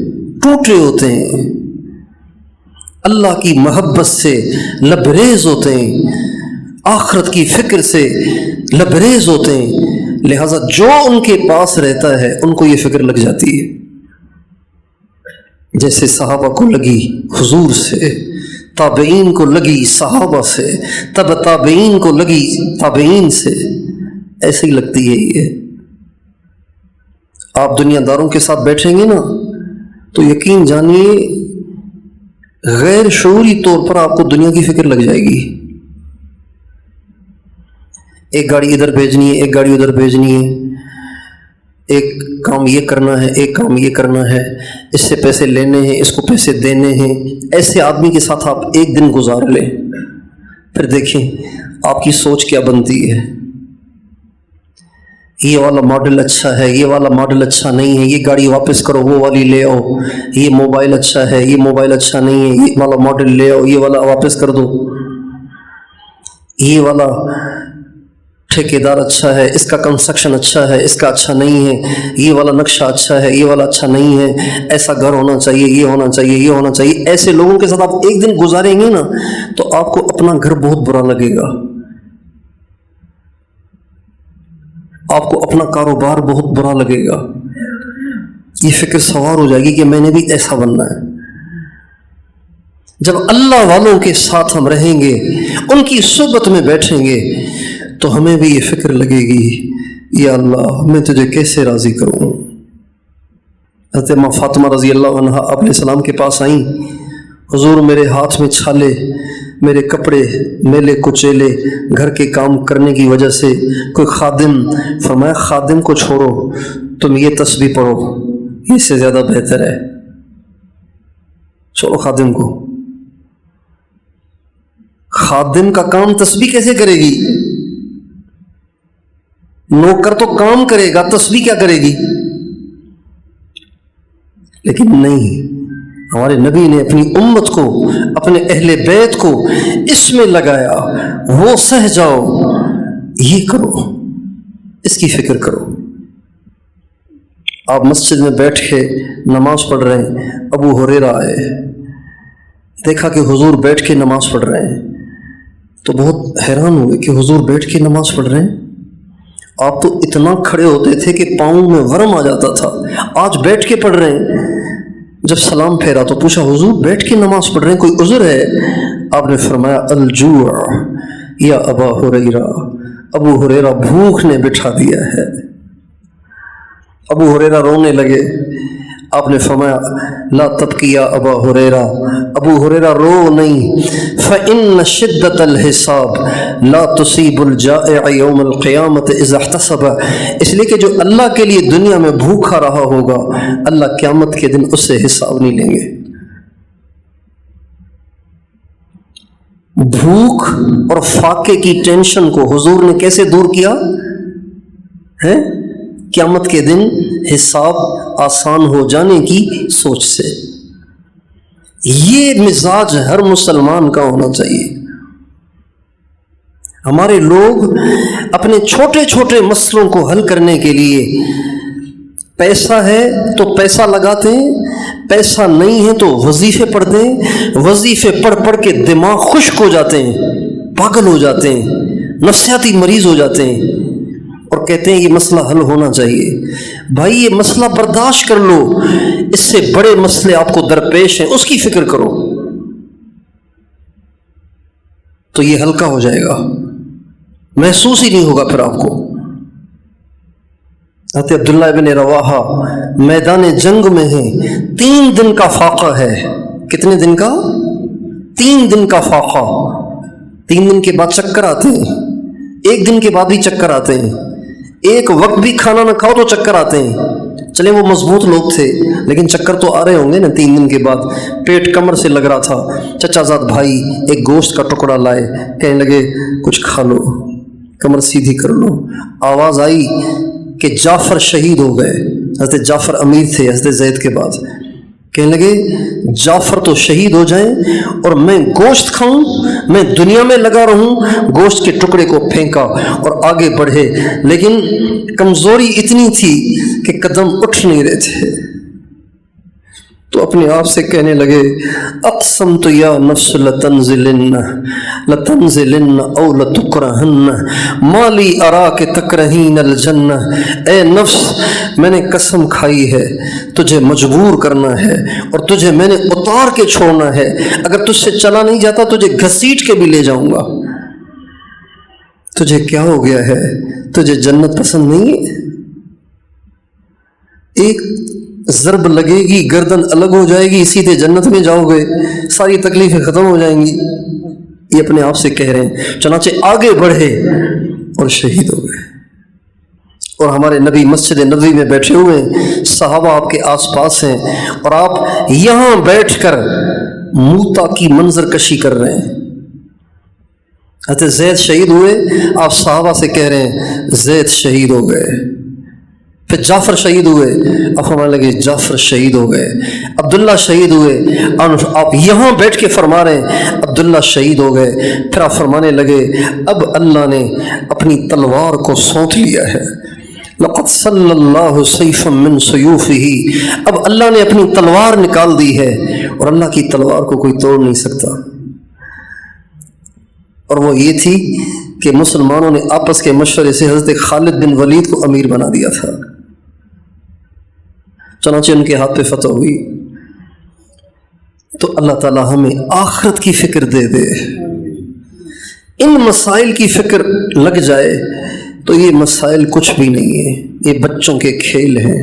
ٹوٹے ہوتے ہیں، اللہ کی محبت سے لبریز ہوتے ہیں، آخرت کی فکر سے لبریز ہوتے ہیں، لہذا جو ان کے پاس رہتا ہے ان کو یہ فکر لگ جاتی ہے، جیسے صحابہ کو لگی حضور سے، تابعین کو لگی صحابہ سے، تب تابعین کو لگی تابعین سے، ایسے ہی لگتی ہے یہ۔ آپ دنیا داروں کے ساتھ بیٹھیں گے نا تو یقین جانیے غیر شعوری طور پر آپ کو دنیا کی فکر لگ جائے گی، ایک گاڑی ادھر بھیجنی ہے، ایک گاڑی ادھر بھیجنی ہے، ایک کام یہ کرنا ہے، ایک کام یہ کرنا ہے، اس سے پیسے لینے ہیں، اس کو پیسے دینے ہیں۔ ایسے آدمی کے ساتھ آپ ایک دن گزار لیں، پھر دیکھیں آپ کی سوچ کیا بنتی ہے۔ یہ والا ماڈل اچھا ہے، یہ والا ماڈل اچھا نہیں ہے، یہ گاڑی واپس کرو، وہ والی لے آؤ، یہ موبائل اچھا ہے، یہ موبائل اچھا نہیں ہے، یہ والا ماڈل لے آؤ، یہ والا واپس کر دو، یہ والا ٹھیکیدار اچھا ہے، اس کا کنسٹرکشن اچھا ہے، اس کا اچھا نہیں ہے، یہ والا نقشہ اچھا ہے، یہ والا اچھا نہیں ہے، ایسا گھر ہونا چاہیے، یہ ہونا چاہیے، یہ ہونا چاہیے۔ ایسے لوگوں کے ساتھ آپ ایک دن گزاریں گے نا تو آپ کو اپنا گھر بہت برا لگے گا، آپ کو اپنا کاروبار بہت برا لگے گا، یہ فکر سوار ہو جائے گی کہ میں نے بھی ایسا بننا ہے۔ جب اللہ والوں کے ساتھ ہم رہیں گے، ان کی صحبت میں بیٹھیں گے تو ہمیں بھی یہ فکر لگے گی، یا اللہ میں تجھے کیسے راضی کروں۔ حضرت ماں فاطمہ رضی اللہ عنہ آپ علیہ السلام کے پاس آئیں، حضور میرے ہاتھ میں چھالے، میرے کپڑے میلے کچیلے، گھر کے کام کرنے کی وجہ سے کوئی خادم، فرمایا خادم کو چھوڑو، تم یہ تسبیح پڑھو، اس سے زیادہ بہتر ہے، چھوڑو خادم کو۔ خادم کا کام تسبیح کیسے کرے گی؟ نوکر تو کام کرے گا، تسبیح کیا کرے گی؟ لیکن نہیں، ہمارے نبی نے اپنی امت کو، اپنے اہل بیت کو اس میں لگایا، وہ سہ جاؤ، یہ کرو، اس کی فکر کرو۔ آپ مسجد میں بیٹھ کے نماز پڑھ رہے ہیں، ابو ہریرہ آئے، دیکھا کہ حضور بیٹھ کے نماز پڑھ رہے ہیں تو بہت حیران ہوئے کہ حضور بیٹھ کے نماز پڑھ رہے ہیں، آپ تو اتنا کھڑے ہوتے تھے کہ پاؤں میں ورم آ جاتا تھا، آج بیٹھ کے پڑھ رہے ہیں۔ جب سلام پھیرا تو پوچھا حضور بیٹھ کے نماز پڑھ رہے ہیں، کوئی عذر ہے؟ آپ نے فرمایا الجوع یا ابا ہریرہ، ابو ہریرہ بھوک نے بٹھا دیا ہے۔ ابو ہریرہ رونے لگے، آپ نے فرمایا لا تبکی یا ابا ہریرہ، ابو ہریرہ رو نہیں، فإن شدت الحساب لا تصیب الجائع یوم القیامت اذا احتسب، اس لیے کہ جو اللہ کے لیے دنیا میں بھوکا رہا ہوگا اللہ قیامت کے دن اس سے حساب نہیں لیں گے۔ بھوک اور فاقے کی ٹینشن کو حضور نے کیسے دور کیا ہے؟ قیامت کے دن حساب آسان ہو جانے کی سوچ سے۔ یہ مزاج ہر مسلمان کا ہونا چاہیے۔ ہمارے لوگ اپنے چھوٹے چھوٹے مسئلوں کو حل کرنے کے لیے پیسہ ہے تو پیسہ لگاتے ہیں، پیسہ نہیں ہے تو وظیفے پڑھتے ہیں، وظیفے پڑھ پڑھ کے دماغ خشک ہو جاتے ہیں، پاگل ہو جاتے ہیں، نفسیاتی مریض ہو جاتے ہیں، اور کہتے ہیں یہ مسئلہ حل ہونا چاہیے۔ بھائی یہ مسئلہ برداشت کر لو، اس سے بڑے مسئلے آپ کو درپیش ہیں، اس کی فکر کرو تو یہ ہلکا ہو جائے گا، محسوس ہی نہیں ہوگا پھر آپ کو۔ حضرت عبداللہ ابن رواحہ میدان جنگ میں ہیں، 3 دن کا فاقہ ہے۔ کتنے دن کا؟ 3 دن کا فاقہ۔ 3 دن کے بعد چکر آتے ہیں، 1 دن کے بعد بھی چکر آتے ہیں، ایک وقت بھی کھانا نہ کھاؤ تو چکر آتے ہیں۔ چلے وہ مضبوط لوگ تھے لیکن چکر تو آ رہے ہوں گے نا 3 دن کے بعد۔ پیٹ کمر سے لگ رہا تھا، چچا زاد بھائی ایک گوشت کا ٹکڑا لائے، کہنے لگے کچھ کھا لو، کمر سیدھی کر لو۔ آواز آئی کہ جعفر شہید ہو گئے، حضرت جعفر امیر تھے حضرت زید کے بعد، کہنے لگے جعفر تو شہید ہو جائیں اور میں گوشت کھاؤں، میں دنیا میں لگا رہوں۔ گوشت کے ٹکڑے کو پھینکا اور آگے بڑھے، لیکن کمزوری اتنی تھی کہ قدم اٹھ نہیں رہے تھے۔ تو اپنے آپ سے کہنے لگے اقسمت یا نفس لتنزلن او لتکرہن ما لی اراک تکرہین الجنہ، اے نفس میں نے قسم کھائی ہے تجھے مجبور کرنا ہے اور تجھے میں نے اتار کے چھوڑنا ہے، اگر تجھ سے چلا نہیں جاتا تجھے گھسیٹ کے بھی لے جاؤں گا۔ تجھے کیا ہو گیا ہے؟ تجھے جنت پسند نہیں ہے؟ ایک ضرب لگے گی گردن الگ ہو جائے گی، سیدھے جنت میں جاؤ گے، ساری تکلیفیں ختم ہو جائیں گی۔ یہ اپنے آپ سے کہہ رہے ہیں، چنانچہ آگے بڑھے اور شہید ہو گئے۔ اور ہمارے نبی مسجد نبوی میں بیٹھے ہوئے ہیں، صحابہ آپ کے آس پاس ہیں، اور آپ یہاں بیٹھ کر موتا کی منظر کشی کر رہے ہیں۔ حضرت زید شہید ہوئے، آپ صحابہ سے کہہ رہے ہیں زید شہید ہو گئے۔ پھر جعفر شہید ہوئے، اب فرمانے لگے جعفر شہید ہو گئے۔ عبداللہ شہید ہوئے، آپ یہاں بیٹھ کے فرما رہے ہیں عبداللہ شہید ہو گئے۔ پھر آپ فرمانے لگے اب اللہ نے اپنی تلوار کو سونت لیا ہے، لقد صلی اللہ سیفا من سیوفہ، اب اللہ نے اپنی تلوار نکال دی ہے، اور اللہ کی تلوار کو کوئی توڑ نہیں سکتا۔ اور وہ یہ تھی کہ مسلمانوں نے آپس کے مشورے سے حضرت خالد بن ولید کو امیر بنا دیا تھا، چنانچہ ان کے ہاتھ پہ فتح ہوئی۔ تو اللہ تعالی ہمیں آخرت کی فکر دے دے، ان مسائل کی فکر لگ جائے تو یہ مسائل کچھ بھی نہیں ہے، یہ بچوں کے کھیل ہیں۔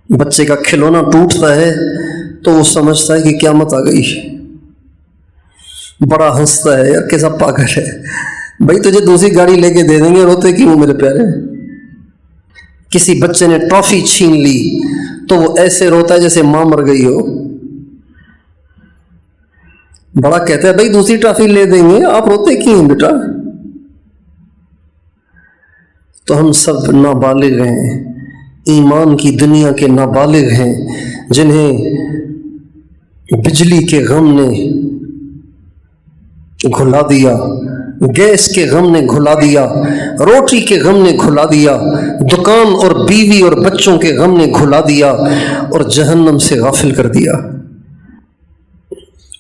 بچے کا کھلونا ٹوٹتا ہے تو وہ سمجھتا ہے کہ قیامت آ گئی، بڑا ہنستا ہے یار کیسا پاگل ہے، بھائی تجھے دوسری گاڑی لے کے دے دیں گے، روتے کیوں میرے پیارے؟ کسی بچے نے ٹرافی چھین لی تو وہ ایسے روتا ہے جیسے ماں مر گئی ہو، بڑا کہتا ہے بھائی دوسری ٹرافی لے دیں گے، آپ روتے کیوں ہیں بیٹا؟ تو ہم سب نابالغ ہیں، ایمان کی دنیا کے نابالغ ہیں، جنہیں بجلی کے غم نے گھلا دیا، گیس کے غم نے گھلا دیا، روٹی کے غم نے گھلا دیا، دکان اور بیوی اور بچوں کے غم نے گھلا دیا، اور جہنم سے غافل کر دیا۔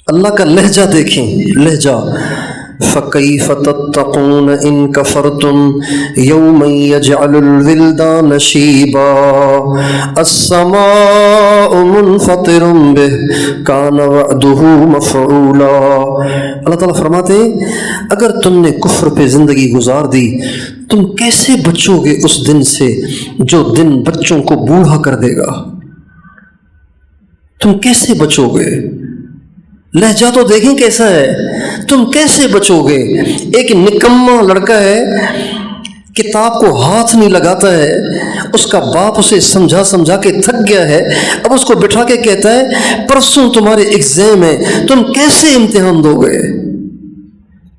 اللہ کا لہجہ دیکھیں، لہجہ فَكَيْفَ تَتَّقُونَ إِن كَفَرْتُمْ يَوْمًا يَجْعَلُ الْوِلْدَانَ شِيبًا السَّمَاءُ مُنْفَطِرٌ بِهِ كَانَ وَعْدُهُ مَفْعُولًا۔ اللہ تعالیٰ فرماتے ہیں اگر تم نے کفر پہ زندگی گزار دی تم کیسے بچو گے اس دن سے جو دن بچوں کو بوڑھا کر دے گا؟ تم کیسے بچو گے؟ لہجہ تو دیکھیں کیسا ہے، تم کیسے بچو گے؟ ایک نکما لڑکا ہے، کتاب کو ہاتھ نہیں لگاتا ہے، اس کا باپ اسے سمجھا سمجھا کے تھک گیا ہے، اب اس کو بٹھا کے کہتا ہے پرسوں تمہارے ایگزام ہے، تم کیسے امتحان دو گے؟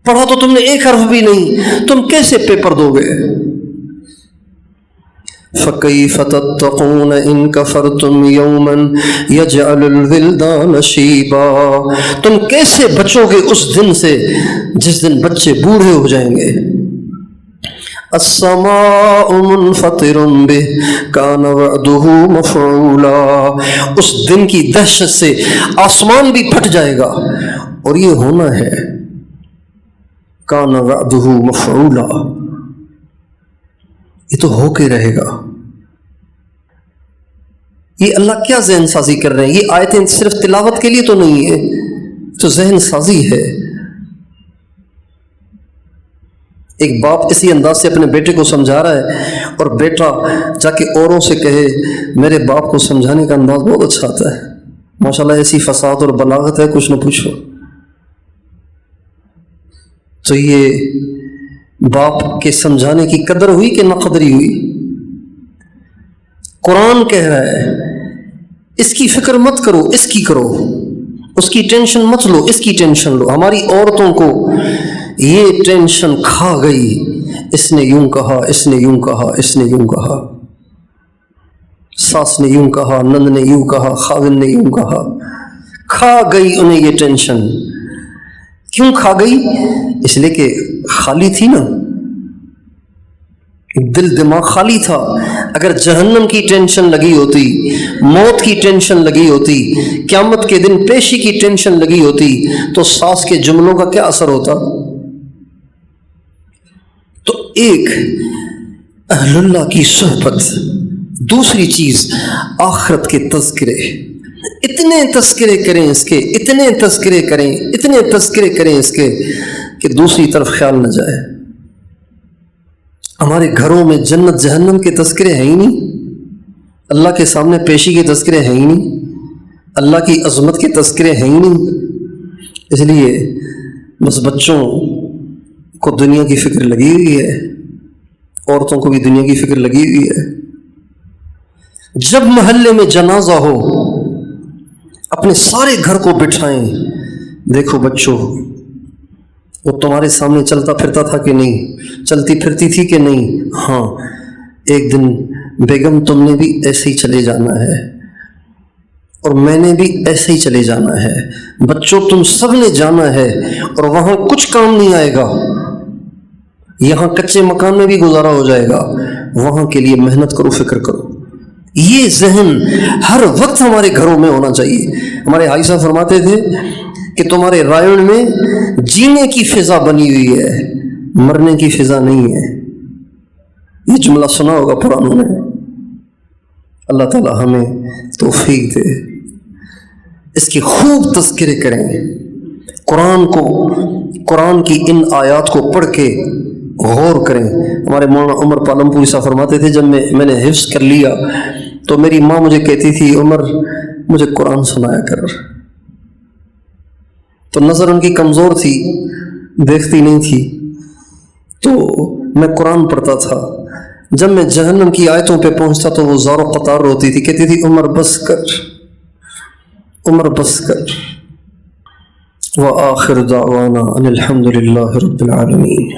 پڑھا تو تم نے ایک حرف بھی نہیں، تم کیسے پیپر دو گے؟ فَكَيْفَ تَتَّقُونَ إِن كَفَرْتُمْ يَوْمًا يَجْعَلُ الْوِلْدَانَ شِيبًا، تم کیسے بچو گے اس دن سے جس دن بچے بوڑھے ہو جائیں گے؟ السَّمَاءُ مُنْفَطِرٌ بِهِ كَانَ وَعْدُهُ مَفْعُولًا، اس دن کی دہشت سے آسمان بھی پھٹ جائے گا، اور یہ ہونا ہے كَانَ وَعْدُهُ مَفْعُولًا، یہ تو ہو کے رہے گا۔ یہ اللہ کیا ذہن سازی کر رہے ہیں؟ یہ آیتیں صرف تلاوت کے لیے تو نہیں ہے، تو ذہن سازی ہے۔ ایک باپ اسی انداز سے اپنے بیٹے کو سمجھا رہا ہے، اور بیٹا جا کے اوروں سے کہے میرے باپ کو سمجھانے کا انداز بہت اچھا آتا ہے، ماشاءاللہ ایسی فصاحت اور بلاغت ہے کچھ نہ پوچھو۔ تو یہ باپ کے سمجھانے کی قدر ہوئی کہ نہ قدری ہوئی؟ قرآن کہہ رہا ہے اس کی فکر مت کرو، اس کی کرو، اس کی ٹینشن مت لو، اس کی ٹینشن لو۔ ہماری عورتوں کو یہ ٹینشن کھا گئی، اس نے یوں کہا، اس نے یوں کہا، اس نے یوں کہا، ساس نے یوں کہا، نند نے یوں کہا، خاوند نے یوں کہا، کھا گئی انہیں یہ ٹینشن۔ کیوں کھا گئی؟ اس لیے کہ خالی تھی نا، دل دماغ خالی تھا۔ اگر جہنم کی ٹینشن لگی ہوتی، موت کی ٹینشن لگی ہوتی، قیامت کے دن پیشی کی ٹینشن لگی ہوتی تو ساس کے جملوں کا کیا اثر ہوتا؟ تو ایک اہل اللہ کی صحبت، دوسری چیز آخرت کے تذکرے، اتنے تذکرے کریں اس کے، اتنے تذکرے کریں، اتنے تذکرے کریں اس کے کہ دوسری طرف خیال نہ جائے۔ ہمارے گھروں میں جنت جہنم کے تذکرے ہیں ہی نہیں، اللہ کے سامنے پیشی کے تذکرے ہیں ہی نہیں، اللہ کی عظمت کے تذکرے ہیں ہی نہیں۔ اس لیے بس بچوں کو دنیا کی فکر لگی ہوئی ہے، عورتوں کو بھی دنیا کی فکر لگی ہوئی ہے۔ جب محلے میں جنازہ ہو اپنے سارے گھر کو بٹھائیں، دیکھو بچوں وہ تمہارے سامنے چلتا پھرتا تھا کہ نہیں، چلتی پھرتی تھی کہ نہیں، ہاں ایک دن بیگم تم نے بھی ایسے ہی چلے جانا ہے اور میں نے بھی ایسے ہی چلے جانا ہے، بچوں تم سب نے جانا ہے اور وہاں کچھ کام نہیں آئے گا، یہاں کچے مکان میں بھی گزارا ہو جائے گا، وہاں کے لیے محنت کرو، فکر کرو۔ یہ ذہن ہر وقت ہمارے گھروں میں ہونا چاہیے۔ ہمارے حاجی صاحب فرماتے تھے کہ تمہارے رائن میں جینے کی فضا بنی ہوئی ہے، مرنے کی فضا نہیں ہے۔ یہ جملہ سنا ہوگا پرانوں نے۔ اللہ تعالی ہمیں توفیق دے، اس کی خوب تذکرے کریں، قرآن کی ان آیات کو پڑھ کے غور کریں۔ ہمارے مولانا عمر پالم پوری صاحب فرماتے تھے جب میں نے حفظ کر لیا تو میری ماں مجھے کہتی تھی عمر مجھے قرآن سنایا کر، تو نظر ان کی کمزور تھی، دیکھتی نہیں تھی، تو میں قرآن پڑھتا تھا۔ جب میں جہنم کی آیتوں پہ پہنچتا تو وہ زار و قطار روتی تھی، کہتی تھی عمر بس کر، عمر بس کر۔ وآخر دعوانا ان الحمد للہ رب العالمین۔